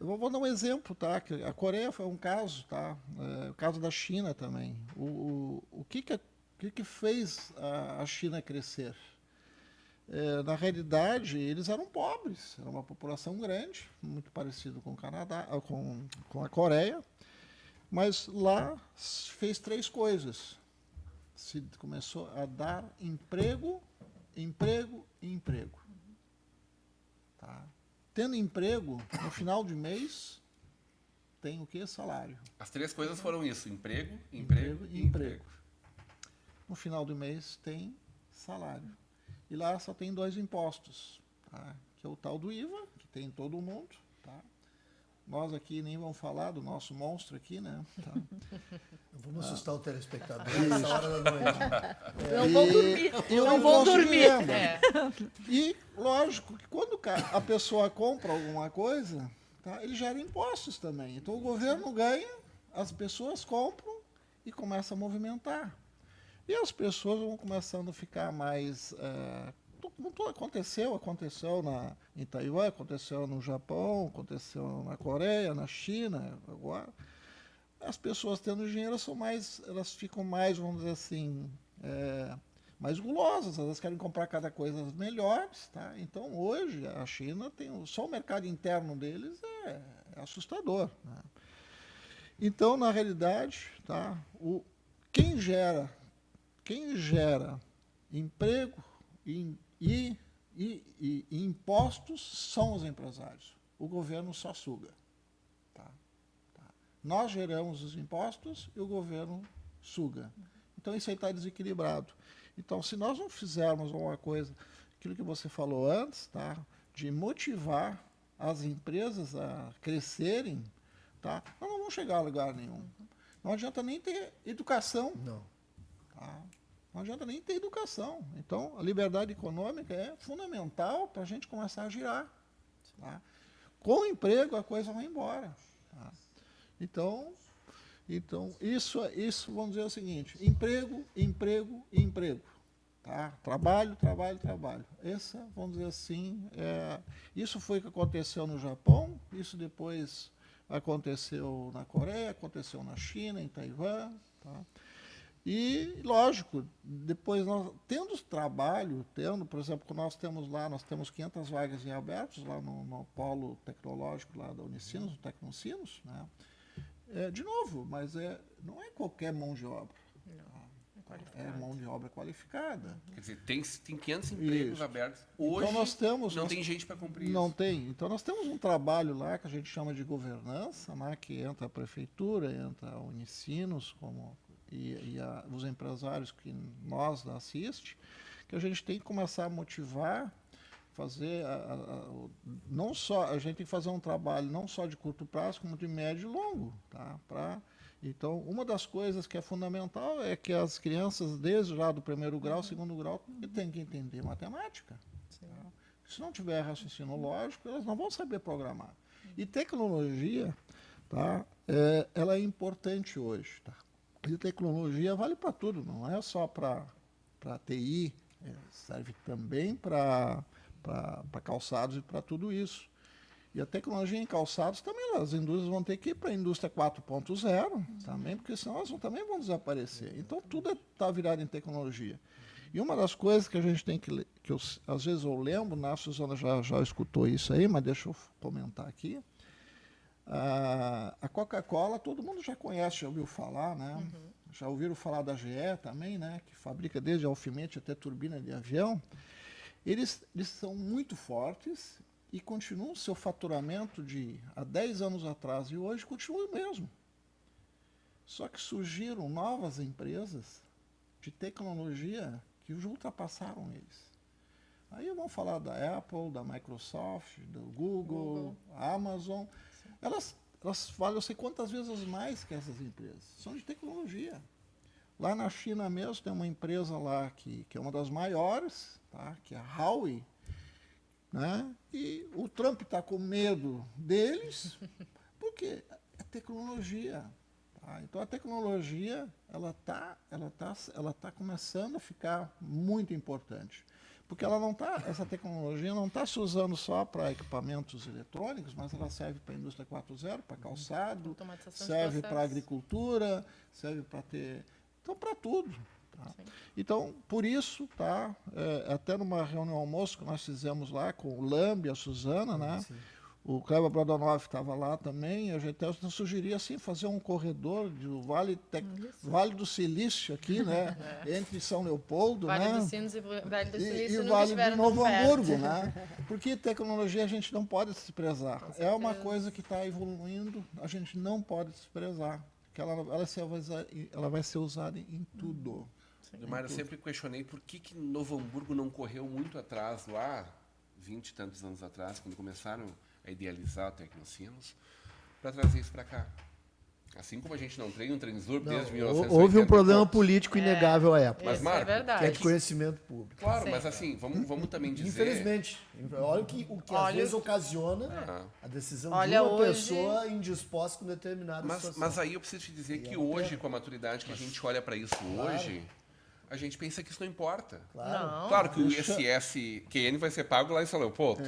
eu vou dar um exemplo, tá? A Coreia foi um caso, tá? O caso da China também. O que fez a China crescer? Na realidade, eles eram pobres, era uma população grande, muito parecido com o Canadá, com a Coreia, mas lá fez 3 coisas. Se começou a dar emprego, emprego e emprego. Tá? Tendo emprego, no final de mês, tem o quê? Salário. As 3 coisas foram isso: emprego, emprego e emprego. No final do mês tem salário. E lá só tem 2 impostos, tá? Que é o tal do IVA, que tem em todo o mundo. Tá? Nós aqui nem vamos falar do nosso monstro aqui, né? Tá? Vamos assustar o telespectador nessa hora da noite. Não vão dormir. Não vão dormir. E, lógico, que quando a pessoa compra alguma coisa, tá? Ele gera impostos também. Então, o governo ganha, as pessoas compram e começa a movimentar. E as pessoas vão começando a ficar mais... aconteceu em Taiwan, aconteceu no Japão, aconteceu na Coreia, na China, agora. As pessoas tendo dinheiro elas ficam mais, vamos dizer assim, mais gulosas, elas querem comprar cada coisa melhores. Tá? Então, hoje, a China só o mercado interno deles é assustador. Né? Então, na realidade, tá? Quem gera emprego e impostos são os empresários. O governo só suga. Tá? Nós geramos os impostos e o governo suga. Então, isso aí está desequilibrado. Então, se nós não fizermos alguma coisa, aquilo que você falou antes, tá? De motivar as empresas a crescerem, tá? Nós não vamos chegar a lugar nenhum. Não adianta nem ter educação. Não. Tá? Não adianta nem ter educação. Então, a liberdade econômica é fundamental para a gente começar a girar. Tá? Com o emprego, a coisa vai embora. Tá? Então isso, vamos dizer o seguinte, emprego, emprego e emprego. Tá? Trabalho, trabalho, trabalho. Essa, vamos dizer assim, isso foi o que aconteceu no Japão, isso depois aconteceu na Coreia, aconteceu na China, em Taiwan. Tá? E, lógico, depois, nós, tendo trabalho, por exemplo, nós temos 500 vagas em abertos lá no polo tecnológico lá da Unicinos, do Tecnocinos, né? De novo, mas não é qualquer mão de obra. É mão de obra qualificada. Quer dizer, tem 500 empregos Isso. abertos. Hoje Então não tem gente para cumprir não isso. tem. Então nós temos um trabalho lá que a gente chama de governança, né, que entra a prefeitura, entra a Unicinos e os empresários que nós assiste, que a gente tem que começar a motivar, fazer não só a gente tem que fazer um trabalho não só de curto prazo, como de médio e longo, tá? Então, uma das coisas que é fundamental é que as crianças, desde já do primeiro grau, segundo grau, têm que entender matemática. Tá? Se não tiver raciocínio lógico, elas não vão saber programar. E tecnologia, tá? Ela é importante hoje. Tá? E tecnologia vale para tudo, não é só para TI, serve também para calçados e para tudo isso. E a tecnologia em calçados também, as indústrias vão ter que ir para a indústria 4.0 também, porque senão elas também vão desaparecer. Então, tudo está virado em tecnologia. E uma das coisas que a gente tem que às vezes eu lembro, né, a Suzana já escutou isso aí, mas deixa eu comentar aqui. A Coca-Cola, todo mundo já conhece, já ouviu falar, né? Já ouviram falar da GE também, né, que fabrica desde alfimete até turbina de avião. Eles são muito fortes e continuam seu faturamento de há 10 anos atrás e hoje continua o mesmo. Só que surgiram novas empresas de tecnologia que ultrapassaram eles. Aí vamos falar da Apple, da Microsoft, do Google, Amazon. Elas valem não sei quantas vezes mais que essas empresas. São de tecnologia. Lá na China mesmo tem uma empresa lá que é uma das maiores, tá? Que é a Huawei. Né? E o Trump está com medo deles, porque é tecnologia. Tá? Então a tecnologia ela tá começando a ficar muito importante, porque essa tecnologia não está se usando só para equipamentos eletrônicos, mas ela serve para a indústria 4.0, para calçado, serve para agricultura, serve para para tudo. Tá? Então, por isso, tá, até numa reunião almoço que nós fizemos lá com o Lambi e a Suzana, né, o Kleber Brodanoff estava lá também, a gente sugeria assim, fazer um corredor do Vale do Silício aqui, né, entre São Leopoldo, Vale né, dos Sinos e Vale do Silício e Vale de Novo Hamburgo, né, porque tecnologia a gente não pode desprezar. É uma coisa que está evoluindo, a gente não pode desprezar, porque ela vai ser usada em tudo. Mas eu sempre questionei por que Novo Hamburgo não correu muito atrás lá, 20 e tantos anos atrás, quando começaram a idealizar o Tecnocinos, para trazer isso para cá. Assim como a gente não tem um Transur desde 1980. Houve um problema político inegável à época. Mas, Marco, Que é de conhecimento público. Claro, Sim. mas assim, vamos também dizer... Infelizmente. Olha o que às vezes ocasiona a decisão de Olha, uma hoje- pessoa indisposta com determinada situação. Mas aí eu preciso te dizer que hoje, com a maturidade que a gente olha para isso hoje, a gente pensa que isso não importa. Não. Claro que o ISS-QN vai ser pago lá em São Leopoldo,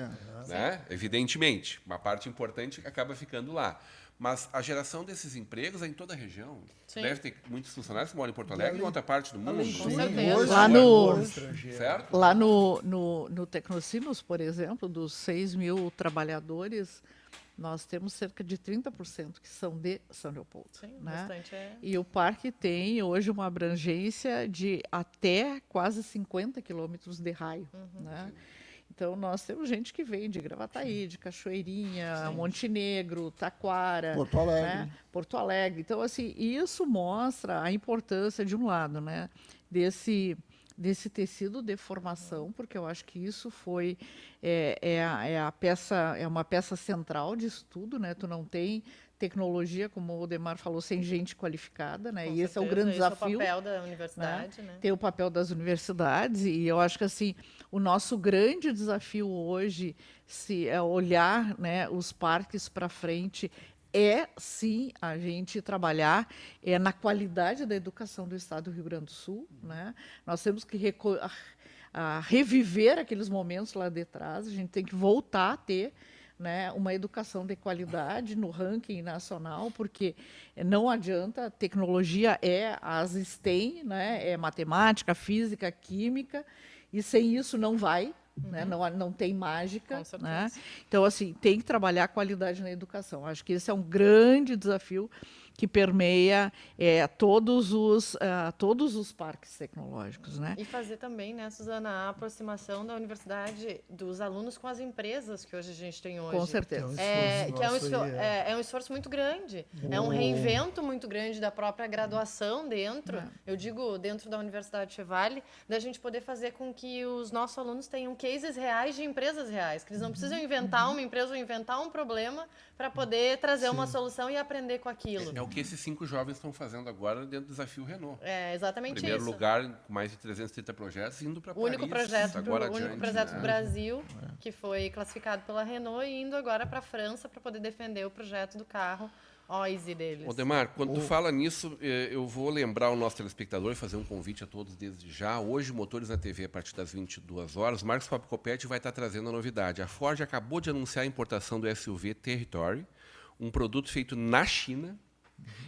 né? Evidentemente. Uma parte importante acaba ficando lá. Mas a geração desses empregos é em toda a região. Sim. Deve ter muitos funcionários que moram em Porto Alegre e em outra parte do mundo. Com certeza. Lá no- Certo? Lá no Tecnocinos, por exemplo, dos 6 mil trabalhadores, nós temos cerca de 30% que são de São Leopoldo. Sim, né? bastante E o parque tem hoje uma abrangência de até quase 50 quilômetros de raio. Né? Então, nós temos gente que vem de Gravataí, de Cachoeirinha, Montenegro, Taquara, Porto Alegre. né? Porto Alegre. Então, assim, isso mostra a importância, de um lado, né, desse tecido de formação, porque eu acho que isso foi uma peça central de estudo, né? Tu não tem tecnologia, como o Odemar falou, sem gente qualificada, né? Com E esse é o certeza, grande esse desafio. é o papel da universidade, né? Tem o papel das universidades, e eu acho que assim, o nosso grande desafio hoje é olhar, né, os parques para frente, sim, a gente trabalhar na qualidade da educação do Estado do Rio Grande do Sul. Né? Nós temos que reviver aqueles momentos lá de trás, a gente tem que voltar a ter né, uma educação de qualidade no ranking nacional, porque não adianta, tecnologia é as STEM, né, é matemática, física, química, e sem isso não vai, né, não tem mágica. Com certeza. Né? Então, assim, tem que trabalhar a qualidade na educação. Acho que esse é um grande desafio que permeia todos os parques tecnológicos, né? E fazer também, né, Suzana, a aproximação da universidade dos alunos com as empresas que hoje a gente tem hoje. Com certeza. É um esforço muito grande. É um reinvento muito grande da própria graduação dentro, eu digo dentro da Universidade Fevale, da gente poder fazer com que os nossos alunos tenham cases reais de empresas reais, que eles não precisam inventar uma empresa ou inventar um problema para poder trazer uma solução e aprender com aquilo. É o que esses 5 jovens estão fazendo agora dentro do Desafio Renault. É exatamente isso. Primeiro lugar, com mais de 330 projetos, indo para Paris. O único projeto né? do Brasil que foi classificado pela Renault e indo agora para a França para poder defender o projeto do carro Oise deles. Odemar, quando tu fala nisso, eu vou lembrar o nosso telespectador e fazer um convite a todos desde já. Hoje, Motores na TV, a partir das 22 horas, o Marcos Papicopete vai estar trazendo a novidade. A Ford acabou de anunciar a importação do SUV Territory, um produto feito na China,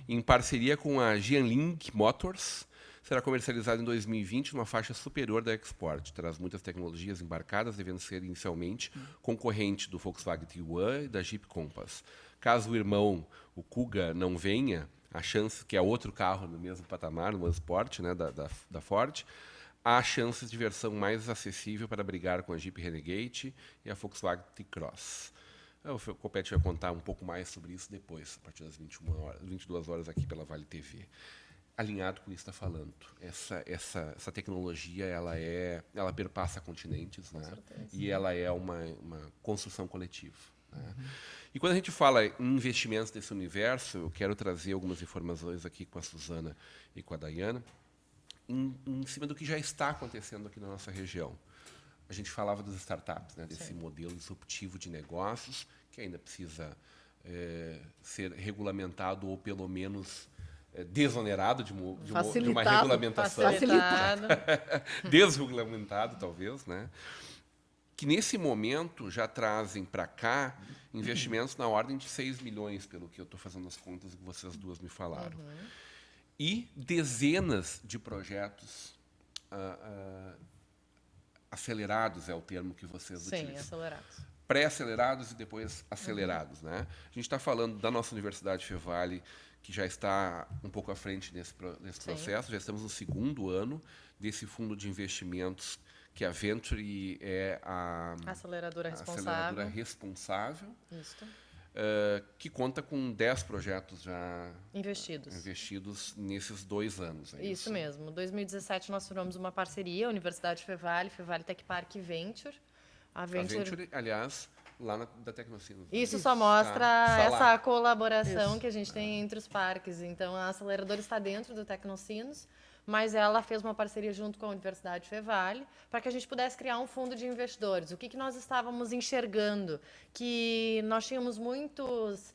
em parceria com a Jiangling Motors. Será comercializado em 2020 numa faixa superior da Export. Traz muitas tecnologias embarcadas, devendo ser inicialmente concorrente do Volkswagen Tiguan e da Jeep Compass. Caso o irmão, o Kuga, não venha, a chance, que é outro carro no mesmo patamar, no Sport, né, da Ford, há chances de versão mais acessível para brigar com a Jeep Renegade e a Volkswagen T-Cross. O Copete vai contar um pouco mais sobre isso depois, a partir das 22 horas aqui pela Vale TV. Alinhado com isso que está falando. Essa tecnologia ela perpassa continentes, né? E ela é uma construção coletiva. Né? E quando a gente fala em investimentos desse universo, eu quero trazer algumas informações aqui com a Suzana e com a Dayana, em cima do que já está acontecendo aqui na nossa região. A gente falava das startups, né? Desse modelo disruptivo de negócios, que ainda precisa ser regulamentado ou, pelo menos, desonerado de uma regulamentação. Facilitado. Desregulamentado, talvez, né? Que nesse momento já trazem para cá investimentos na ordem de 6 milhões, pelo que eu estou fazendo as contas que vocês duas me falaram. E dezenas de projetos acelerados, é o termo que vocês utilizam. Sim, acelerados. Pré-acelerados e depois acelerados. Né? A gente está falando da nossa Universidade Fevale, que já está um pouco à frente nesse processo. Já estamos no 2º ano desse fundo de investimentos, que a Venture é a aceleradora responsável. Isso. Que conta com 10 projetos já investidos nesses 2 anos. Isso mesmo. Em 2017, nós formamos uma parceria, Universidade Fevale Tech Park e Venture. A Venture, aliás, lá da Tecnocinos. Isso só mostra essa colaboração que a gente tem entre os parques. Então, a aceleradora está dentro do Tecnocinos, mas ela fez uma parceria junto com a Universidade Fevale para que a gente pudesse criar um fundo de investidores. O que nós estávamos enxergando? Que nós tínhamos muitos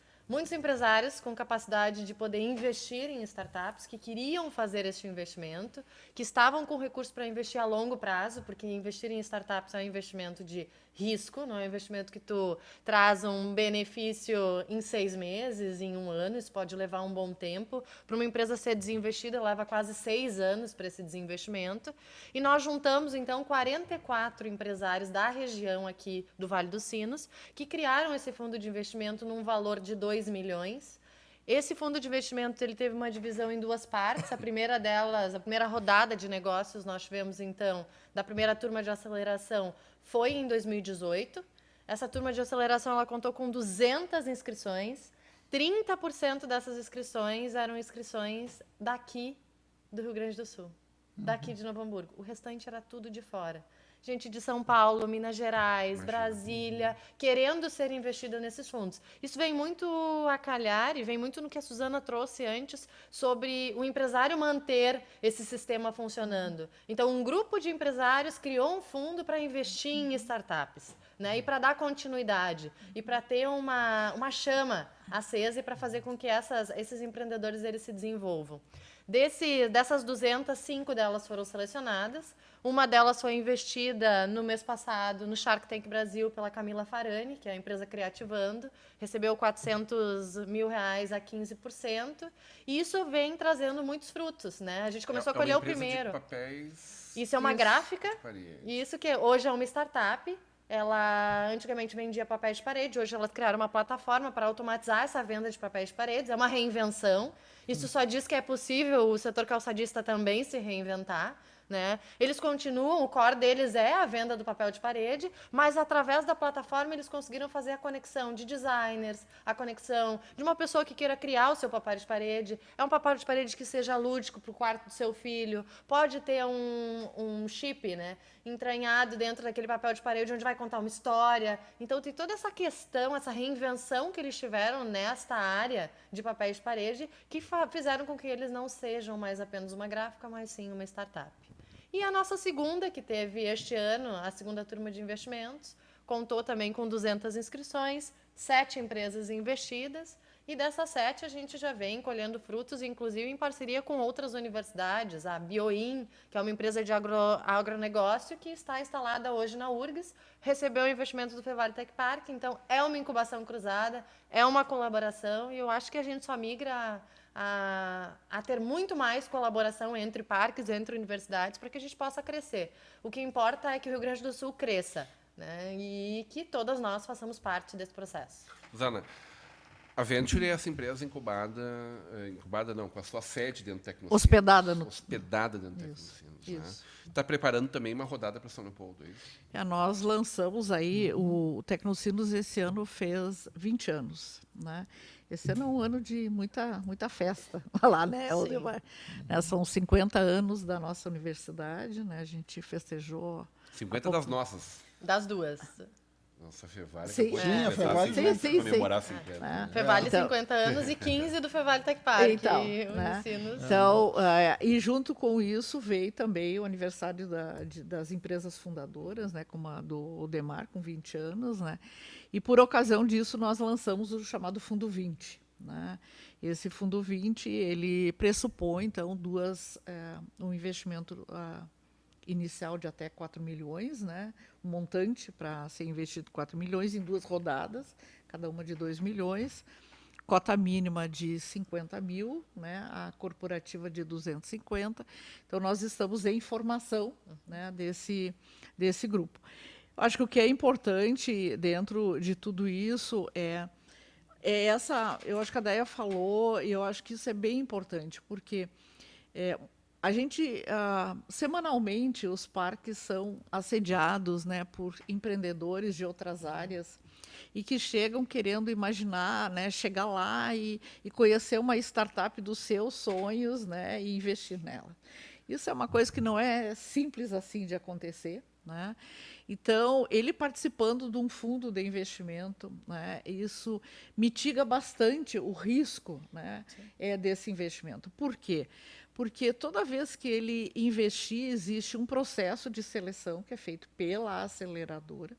empresários com capacidade de poder investir em startups, que queriam fazer este investimento, que estavam com recursos para investir a longo prazo, porque investir em startups é um investimento de risco, não é um investimento que tu traz um benefício em 6 meses, em 1 ano, isso pode levar um bom tempo. Para uma empresa ser desinvestida, leva quase 6 anos para esse desinvestimento. E nós juntamos, então, 44 empresários da região aqui do Vale dos Sinos, que criaram esse fundo de investimento num valor de 2 milhões. Esse fundo de investimento ele teve uma divisão em 2 partes. A primeira delas, a primeira rodada de negócios, nós tivemos, então, da primeira turma de aceleração, foi em 2018. Essa turma de aceleração ela contou com 200 inscrições. 30% dessas inscrições eram inscrições daqui do Rio Grande do Sul, daqui de Novo Hamburgo. O restante era tudo de fora. Gente de São Paulo, Minas Gerais, Brasília, querendo ser investida nesses fundos. Isso vem muito a calhar e vem muito no que a Suzana trouxe antes sobre o empresário manter esse sistema funcionando. Então, um grupo de empresários criou um fundo para investir em startups. né? E para dar continuidade, e para ter uma chama acesa e para fazer com que esses empreendedores eles se desenvolvam. Dessas 200, 5 delas foram selecionadas. Uma delas foi investida no mês passado no Shark Tank Brasil pela Camila Farani, que é a empresa Criativando, recebeu R$400 mil a 15%, e isso vem trazendo muitos frutos, né? A gente começou a colher o primeiro. De papéis... Isso é uma gráfica, parede. isso que hoje é uma startup. Ela antigamente vendia papéis de parede, hoje elas criaram uma plataforma para automatizar essa venda de papéis de paredes, é uma reinvenção. Isso só diz que é possível o setor calçadista também se reinventar, né? Eles continuam, o core deles é a venda do papel de parede, mas através da plataforma eles conseguiram fazer a conexão de designers, a conexão de uma pessoa que queira criar o seu papel de parede. É um papel de parede que seja lúdico para o quarto do seu filho, pode ter um chip, né, entranhado dentro daquele papel de parede onde vai contar uma história. Então tem toda essa questão, essa reinvenção que eles tiveram nesta área de papéis de parede que fizeram com que eles não sejam mais apenas uma gráfica, mas sim uma startup. E a nossa segunda, que teve este ano, a segunda turma de investimentos, contou também com 200 inscrições, 7 empresas investidas, e dessas 7 a gente já vem colhendo frutos, inclusive em parceria com outras universidades, a Bioin, que é uma empresa de agronegócio que está instalada hoje na URGS, recebeu o investimento do Fevale Tech Park, então é uma incubação cruzada, é uma colaboração, e eu acho que a gente só migra a ter muito mais colaboração entre parques, entre universidades, para que a gente possa crescer. O que importa é que o Rio Grande do Sul cresça, né? E que todas nós façamos parte desse processo. Zana, a Venture é essa empresa incubada não, com a sua sede dentro do Tecnocinos. Hospedada dentro do Tecnocinos. Isso. Está preparando também uma rodada para São Leopoldo, é isso? Nós lançamos aí, o Tecnocinos esse ano fez 20 anos, né? Esse ano é um ano de muita festa lá, né? São 50 anos da nossa universidade, né? A gente festejou... 50 das nossas. Das duas. Nossa, Fevale Sim, acabou de comemorar 50. Fevale 50 anos e 15 do Fevale Tech Park. Então, Unicinos. Então, e junto com isso veio também o aniversário das empresas fundadoras, né, como a do Odemar, com 20 anos, né? E por ocasião disso nós lançamos o chamado Fundo 20. Né? Esse Fundo 20, ele pressupõe, então, um investimento inicial de até 4 milhões, né? Um montante para ser investido 4 milhões em 2 rodadas, cada uma de 2 milhões, cota mínima de 50 mil, né? A corporativa de 250. Então, nós estamos em formação, né, desse grupo. Acho que o que é importante dentro de tudo isso é eu acho que a Déia falou, e eu acho que isso é bem importante, porque a gente, semanalmente, os parques são assediados, né, por empreendedores de outras áreas e que chegam querendo imaginar, né, chegar lá e conhecer uma startup dos seus sonhos, né, e investir nela. Isso é uma coisa que não é simples assim de acontecer, né? Então, ele participando de um fundo de investimento, né, isso mitiga bastante o risco, né, desse investimento. Por quê? Porque toda vez que ele investir, existe um processo de seleção que é feito pela aceleradora,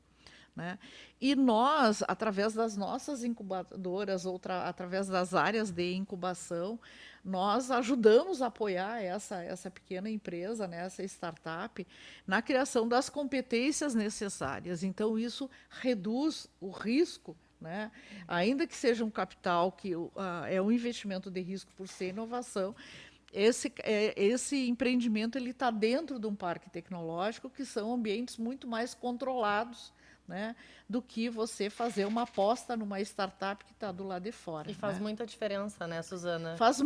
né? E nós, através das nossas incubadoras, através das áreas de incubação, nós ajudamos a apoiar essa pequena empresa, né, essa startup, na criação das competências necessárias. Então, isso reduz o risco, né? Ainda que seja um capital que é um investimento de risco por ser inovação, esse empreendimento ele está dentro de um parque tecnológico, que são ambientes muito mais controlados, né, do que você fazer uma aposta numa startup que está do lado de fora. E faz, né? muita diferença, né, Suzana? Faz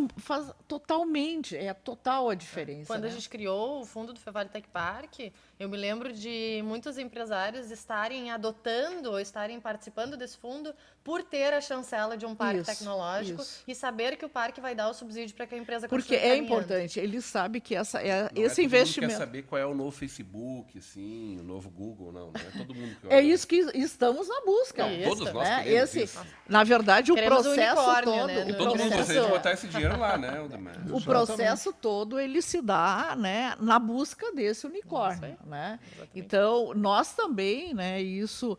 totalmente, total a diferença. Quando, né? a gente criou o fundo do Fevale Tech Park, eu me lembro de muitos empresários estarem adotando ou estarem participando desse fundo por ter a chancela de um parque tecnológico e saber que o parque vai dar o subsídio para que a empresa continue Porque caminhando. Importante, ele sabe que esse investimento... investimento... Não quer saber qual é o novo Facebook, assim, o novo Google, não é todo mundo que olha. isso que estamos na busca. Não, todos nós né? queremos isso. Na verdade, Queremos o processo unicórnio, todo, né? o Todo mundo gostaria de processo, botar esse dinheiro lá, né, Aldemar? o processo todo ele se dá, né, na busca desse unicórnio, né? Então nós também, né, isso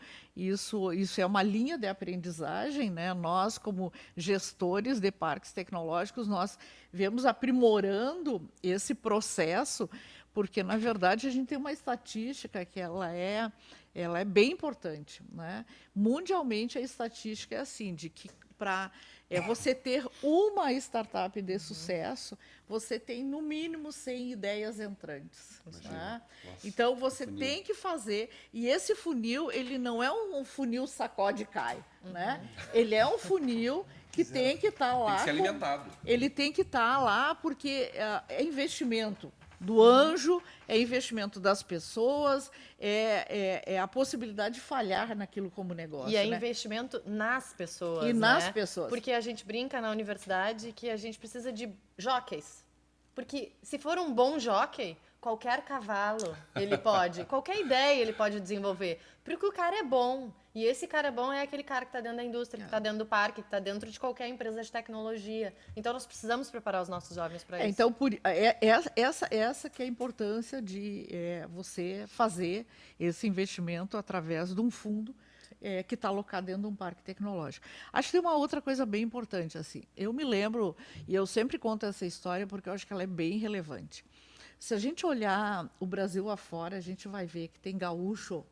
é uma linha de aprendizagem, né? Nós como gestores de parques tecnológicos nós vemos aprimorando esse processo, porque na verdade a gente tem uma estatística que ela é bem importante, né? Mundialmente a estatística é assim, de que para você ter uma startup de sucesso, você tem no mínimo 100 ideias entrantes. Né? Então você tem que fazer, e esse funil ele não é um funil sacode e cai, né? Ele é um funil que tem que estar lá. Tem que ser alimentado. Ele tem que estar lá porque é investimento do anjo, é investimento das pessoas, é a possibilidade de falhar naquilo como negócio. E é né? investimento nas pessoas. E né? nas pessoas. Porque a gente brinca na universidade que a gente precisa de jockeys. Porque se for um bom jockey, qualquer cavalo ele pode, qualquer ideia ele pode desenvolver. Porque o cara é bom. E esse cara bom é aquele cara que está dentro da indústria, que está dentro do parque, que está dentro de qualquer empresa de tecnologia. Então, nós precisamos preparar os nossos jovens para isso. Então, essa que é a importância de você fazer esse investimento através de um fundo que está alocado dentro de um parque tecnológico. Acho que tem uma outra coisa bem importante. Assim. Eu me lembro, e eu sempre conto essa história porque eu acho que ela é bem relevante. Se a gente olhar o Brasil afora, a gente vai ver que tem gaúcho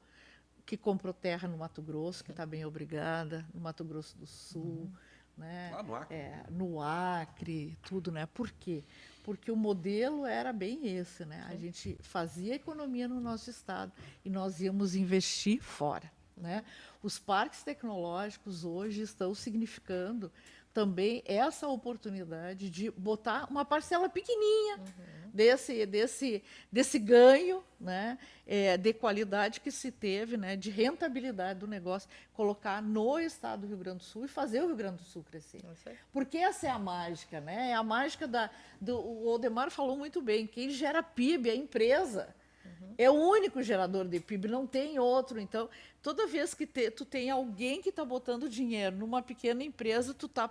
que comprou terra no Mato Grosso, que está bem obrigada, no Mato Grosso do Sul, né? Lá no Acre. No Acre, tudo, né? Por quê? Porque o modelo era bem esse, né? A gente fazia economia no nosso estado e nós íamos investir fora, né? Os parques tecnológicos hoje estão significando também essa oportunidade de botar uma parcela pequenininha desse ganho, né, de qualidade que se teve, né, de rentabilidade do negócio, colocar no estado do Rio Grande do Sul e fazer o Rio Grande do Sul crescer. Porque essa é a mágica, né? É a mágica o Aldemar falou muito bem, quem gera PIB é a empresa. É o único gerador de PIB, não tem outro. Então, toda vez que tu tem alguém que está botando dinheiro numa pequena empresa, tu está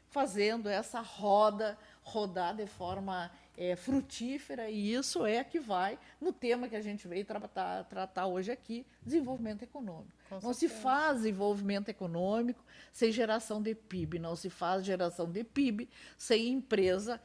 fazendo essa roda rodar de forma frutífera, e isso é que vai no tema que a gente veio tratar hoje aqui, desenvolvimento econômico. Não se faz desenvolvimento econômico sem geração de PIB, não se faz geração de PIB sem empresa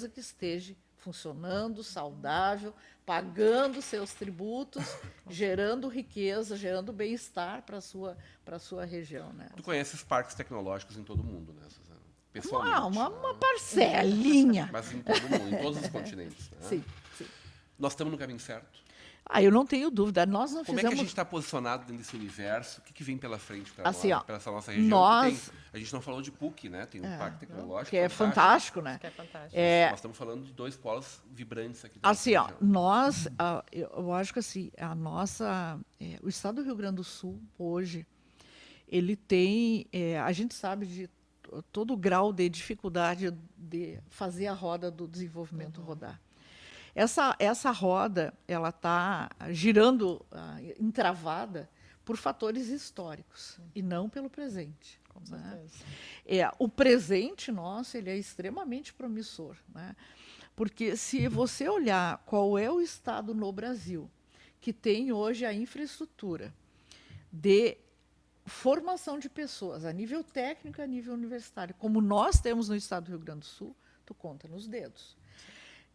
que esteja funcionando, saudável, pagando seus tributos, gerando riqueza, gerando bem-estar para a sua região. Né? Tu conheces parques tecnológicos em todo o mundo, né, Suzana? Pessoalmente. Uma parcelinha. Mas em todo mundo, em todos os continentes. Né? Sim. Nós estamos no caminho certo? Eu não tenho dúvida. Nós não Como fizemos... é que a gente está posicionado dentro desse universo? O que vem pela frente para Assim, essa nossa região? nós... A gente não falou de PUC, né? Tem um parque tecnológico. Que é fantástico, né? Que é fantástico. Nós estamos falando de dois polos vibrantes aqui. Assim, nós... eu acho que assim, o estado do Rio Grande do Sul, hoje, ele tem... a gente sabe de todo o grau de dificuldade de fazer a roda do desenvolvimento rodar. Essa roda ela está girando, entravada, por fatores históricos e não pelo presente. Com certeza. Né? O presente nosso ele é extremamente promissor. Né? Porque se você olhar qual é o estado no Brasil que tem hoje a infraestrutura de formação de pessoas a nível técnico e a nível universitário, como nós temos no estado do Rio Grande do Sul, tu conta nos dedos.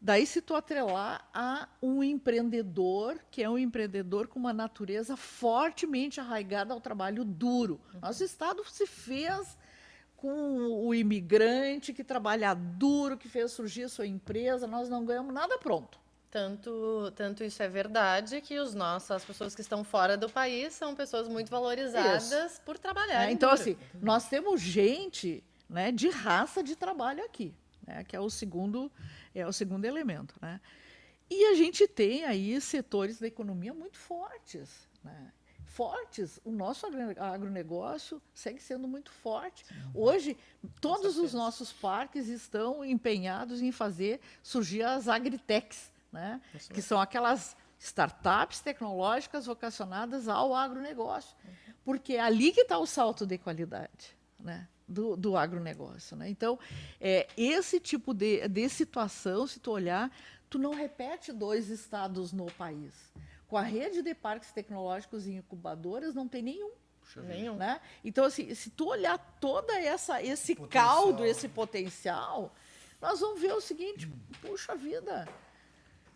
Daí, se tu atrelar a um empreendedor, que é um empreendedor com uma natureza fortemente arraigada ao trabalho duro. Nosso estado se fez com o imigrante que trabalha duro, que fez surgir a sua empresa, nós não ganhamos nada pronto. Tanto isso é verdade que as pessoas que estão fora do país são pessoas muito valorizadas por trabalhar. Então, duro. assim, nós temos gente, né, de raça de trabalho aqui, né, que é o segundo elemento. Né? E a gente tem aí setores da economia muito fortes. Né? O nosso agronegócio segue sendo muito forte. Hoje, todos os nossos parques estão empenhados em fazer surgir as agritechs, né? Que são aquelas startups tecnológicas vocacionadas ao agronegócio, porque é ali que está o salto de qualidade, né, do agronegócio. Né? Então, esse tipo de situação, se tu olhar, tu não repete 2 estados no país. Com a rede de parques tecnológicos e incubadoras, não tem nenhum. Nenhum. Né? Então, assim, se tu olhar todo esse Potencial. caldo, esse potencial, nós vamos ver o seguinte, puxa vida,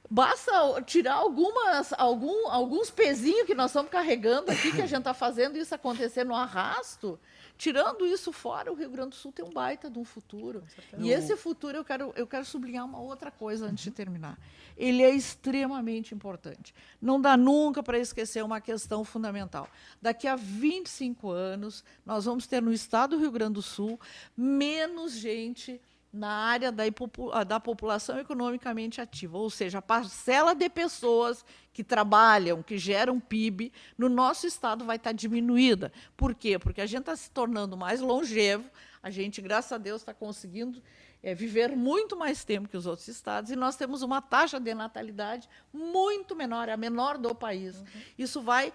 basta tirar alguns pezinhos que nós estamos carregando aqui, que a gente está fazendo isso acontecer no arrasto. Tirando isso fora, o Rio Grande do Sul tem um baita de um futuro. E esse futuro, eu quero sublinhar uma outra coisa antes de terminar. Ele é extremamente importante. Não dá nunca para esquecer uma questão fundamental. Daqui a 25 anos, nós vamos ter no estado do Rio Grande do Sul menos gente na área da população economicamente ativa, ou seja, a parcela de pessoas que trabalham, que geram PIB, no nosso estado vai estar diminuída. Por quê? Porque a gente está se tornando mais longevo, a gente, graças a Deus, está conseguindo viver muito mais tempo que os outros estados, e nós temos uma taxa de natalidade muito menor, é a menor do país. Isso vai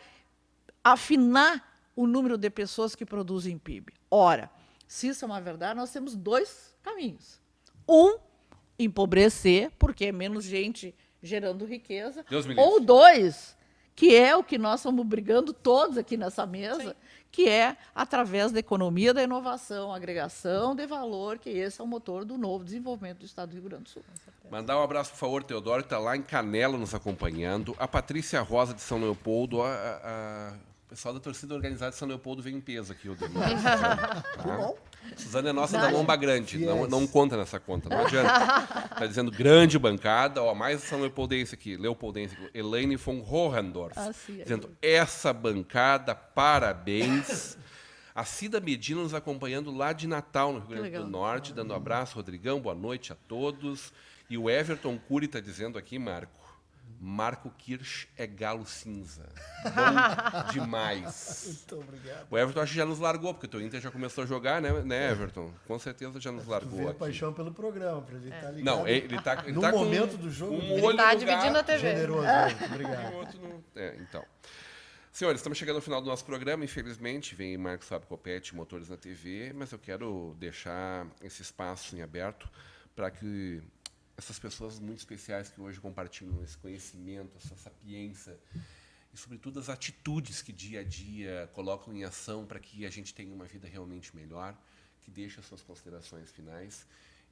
afinar o número de pessoas que produzem PIB. Ora, se isso é uma verdade, nós temos 2 caminhos. Empobrecer, porque é menos gente gerando riqueza. Deus me livre. Ou 2, que é o que nós estamos brigando todos aqui nessa mesa, que é através da economia da inovação, agregação de valor, que esse é o motor do novo desenvolvimento do estado do Rio Grande do Sul. Mandar um abraço, por favor, Teodoro, que está lá em Canela nos acompanhando. A Patrícia Rosa, de São Leopoldo. O pessoal da torcida organizada de São Leopoldo vem em peso aqui. Tá? Suzana é nossa da lomba grande. Não conta nessa conta, não adianta. Está dizendo grande bancada. Mais São Leopoldense aqui. Elaine von Hohendorf. Dizendo, essa bancada, parabéns. A Cida Medina nos acompanhando lá de Natal, no Rio Grande do Norte, dando um abraço, Rodrigão, boa noite a todos. E o Everton Cury está dizendo aqui, Marco Kirsch é galo cinza. Bom demais. Muito obrigado. O Everton acho que já nos largou, porque o teu Inter já começou a jogar, né, Everton? Com certeza já nos largou. Tu vê a aqui. paixão pelo programa, para ele estar ligado. Não, ele tá no tá momento com do jogo. um olho Está no dividindo gato, a TV. Generoso, muito obrigado. e o outro no... então. Senhores, estamos chegando ao final do nosso programa, infelizmente, vem Marcos Fábio Copete, Motores na TV, mas eu quero deixar esse espaço em aberto para que essas pessoas muito especiais que hoje compartilham esse conhecimento, essa sapiência e, sobretudo, as atitudes que dia a dia colocam em ação para que a gente tenha uma vida realmente melhor, que deixem as suas considerações finais.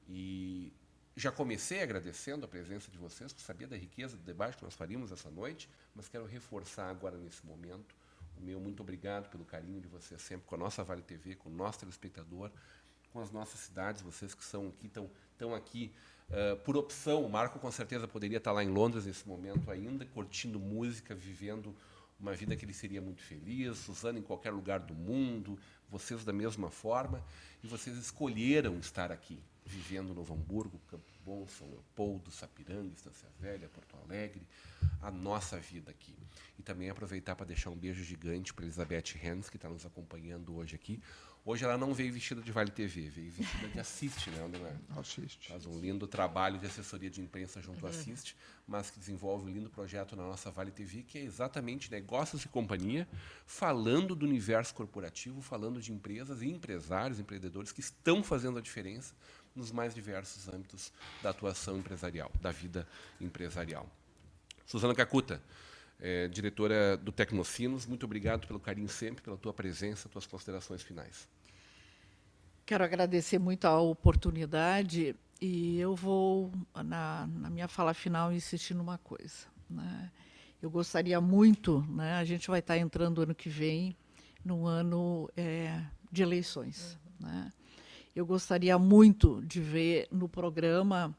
E já comecei agradecendo a presença de vocês, por saber da riqueza do debate que nós faríamos essa noite, mas quero reforçar agora, nesse momento, o meu muito obrigado pelo carinho de vocês sempre com a nossa Vale TV, com o nosso telespectador, com as nossas cidades, vocês que são aqui, estão aqui por opção. O Marco, com certeza, poderia estar lá em Londres nesse momento ainda, curtindo música, vivendo uma vida que ele seria muito feliz, Suzana em qualquer lugar do mundo, vocês da mesma forma, e vocês escolheram estar aqui, vivendo Novo Hamburgo, Campo Bom, São Leopoldo, Sapiranga, Estância Velha, Porto Alegre, a nossa vida aqui. E também aproveitar para deixar um beijo gigante para Elizabeth Hens, que está nos acompanhando hoje aqui. Hoje ela não veio vestida de Vale TV, veio vestida de Assiste, né, Leonardo? Assiste. Faz um lindo trabalho de assessoria de imprensa junto ao Assiste, mas que desenvolve um lindo projeto na nossa Vale TV, que é exatamente negócios e companhia, falando do universo corporativo, falando de empresas e empresários, empreendedores que estão fazendo a diferença nos mais diversos âmbitos da atuação empresarial, da vida empresarial. Suzana Cacuta, diretora do Tecnocinos, muito obrigado pelo carinho sempre, pela tua presença, tuas considerações finais. Quero agradecer muito a oportunidade e eu vou, na minha fala final, insistir numa coisa. Né? Eu gostaria muito, né, a gente vai estar entrando ano que vem, num ano de eleições. Né? Eu gostaria muito de ver no programa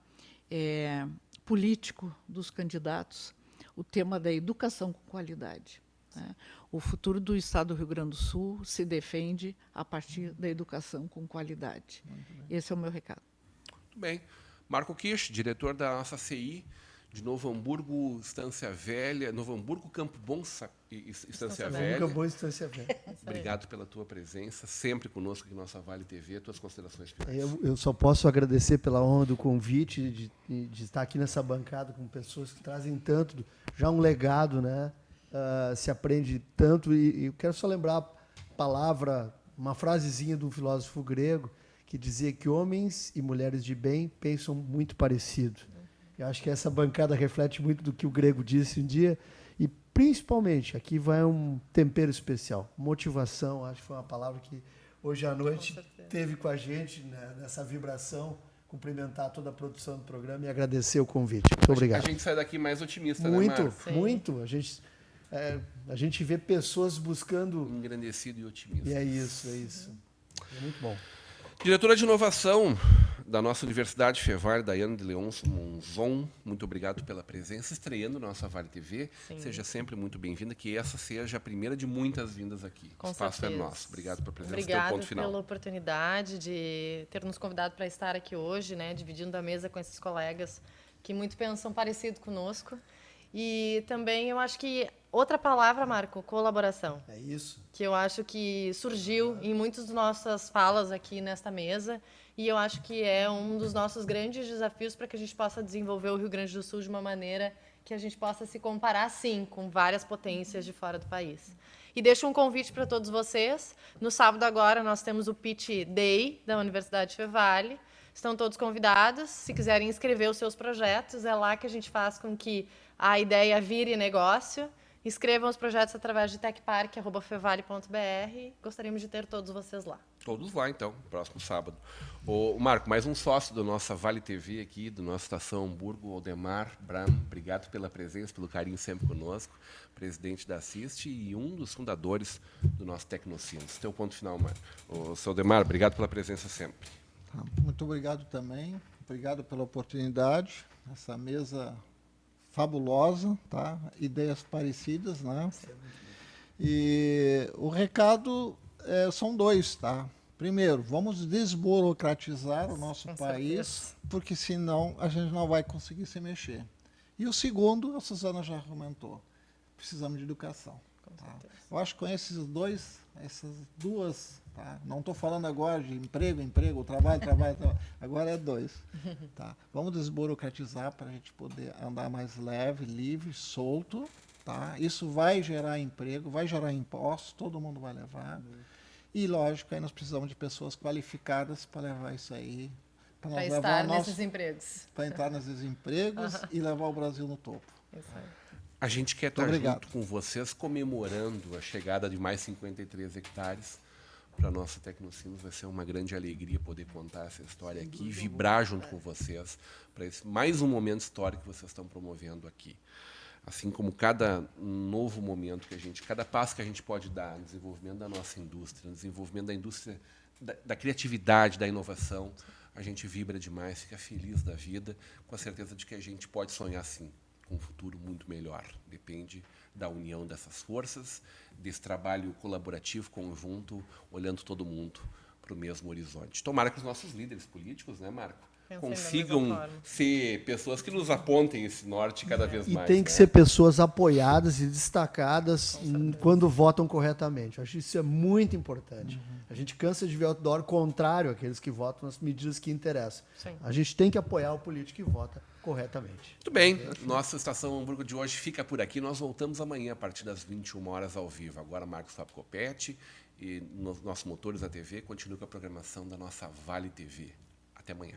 político dos candidatos o tema da educação com qualidade. Né? O futuro do Estado do Rio Grande do Sul se defende a partir da educação com qualidade. Esse é o meu recado. Muito bem. Marco Kirsch, diretor da nossa CI, de Novo Hamburgo, Estância Velha, Novo Hamburgo, Campo Bom, Estância Velha. Campo Bom, Estância Velha. Obrigado pela tua presença, sempre conosco aqui na nossa Vale TV, tuas considerações finais. Eu só posso agradecer pela honra do convite, de estar aqui nessa bancada com pessoas que trazem tanto, já um legado, né? Se aprende tanto, e eu quero só lembrar uma frasezinha de um filósofo grego que dizia que homens e mulheres de bem pensam muito parecido. Eu acho que essa bancada reflete muito do que o grego disse um dia, e principalmente, aqui vai um tempero especial, motivação, acho que foi uma palavra que hoje à noite teve com a gente, né, nessa vibração. Cumprimentar toda a produção do programa e agradecer o convite. Muito obrigado. A gente sai daqui mais otimista, Muito, né, Marco? muito. A gente vê pessoas buscando... Engrandecido e otimista. E é isso. É muito bom. Diretora de Inovação da nossa Universidade Fevale, Daiane de Leonço Monzon, muito obrigado pela presença, estreando nossa Vale TV. Sim. Seja sempre muito bem-vinda, que essa seja a primeira de muitas vindas aqui. Com o espaço certeza. é nosso. Obrigado pela presença. Obrigada teu ponto final. pela oportunidade de ter nos convidado para estar aqui hoje, né, dividindo a mesa com esses colegas que muito pensam parecido conosco. E também eu acho que outra palavra, Marco, colaboração. É isso. Que eu acho que surgiu em muitas das nossas falas aqui nesta mesa, e eu acho que é um dos nossos grandes desafios para que a gente possa desenvolver o Rio Grande do Sul de uma maneira que a gente possa se comparar, sim, com várias potências de fora do país. E deixo um convite para todos vocês. No sábado agora nós temos o Pitch Day da Universidade Fevale. Estão todos convidados. Se quiserem inscrever os seus projetos, é lá que a gente faz com que a ideia vire negócio. Escrevam os projetos através de techpark@fevale.br. Gostaríamos de ter todos vocês lá. Todos lá, então, próximo sábado. O Marco, mais um sócio da nossa Vale TV aqui, do nosso Estação Hamburgo, Aldemar Bram. Obrigado pela presença, pelo carinho sempre conosco. Presidente da Assiste e um dos fundadores do nosso Tecnocinos. Teu ponto final, Marco. O seu Aldemar, obrigado pela presença sempre. Muito obrigado também. Obrigado pela oportunidade. Essa mesa fabulosa, tá? Ideias parecidas, né? E o recado são dois, tá? Primeiro, vamos desburocratizar o nosso país, porque senão a gente não vai conseguir se mexer. E o segundo, a Suzana já comentou, precisamos de educação. Tá? Eu acho que com essas duas, tá? Não estou falando agora de emprego, trabalho, agora é dois. Tá? Vamos desburocratizar para a gente poder andar mais leve, livre, solto. Tá? Isso vai gerar emprego, vai gerar impostos, todo mundo vai levar. E, lógico, aí nós precisamos de pessoas qualificadas para levar isso aí. Para estar nesses empregos. Para entrar nesses empregos e levar o Brasil no topo. Isso aí. A gente quer estar junto com vocês, comemorando a chegada de mais 53 hectares para a nossa Tecnocinos. Vai ser uma grande alegria poder contar essa história aqui e vibrar junto com vocês para esse mais um momento histórico que vocês estão promovendo aqui. Assim como cada novo momento cada passo que a gente pode dar no desenvolvimento da nossa indústria, no desenvolvimento da indústria, da criatividade, da inovação, a gente vibra demais, fica feliz da vida, com a certeza de que a gente pode sonhar, sim, com um futuro muito melhor. Depende da união dessas forças, desse trabalho colaborativo, conjunto, olhando todo mundo para o mesmo horizonte. Tomara que os nossos líderes políticos, né, Marco, consigam ser pessoas que nos apontem esse norte cada vez mais. E tem que ser pessoas apoiadas e destacadas quando votam corretamente. Eu acho que isso é muito importante. A gente cansa de ver outdoor contrário àqueles que votam nas medidas que interessam. Sim. A gente tem que apoiar o político que vota corretamente. Muito bem, nossa Estação Hamburgo de hoje fica por aqui. Nós voltamos amanhã a partir das 21 horas ao vivo. Agora Marcos Fábio Copete e nossos motores da TV continuam com a programação da nossa Vale TV. Até amanhã.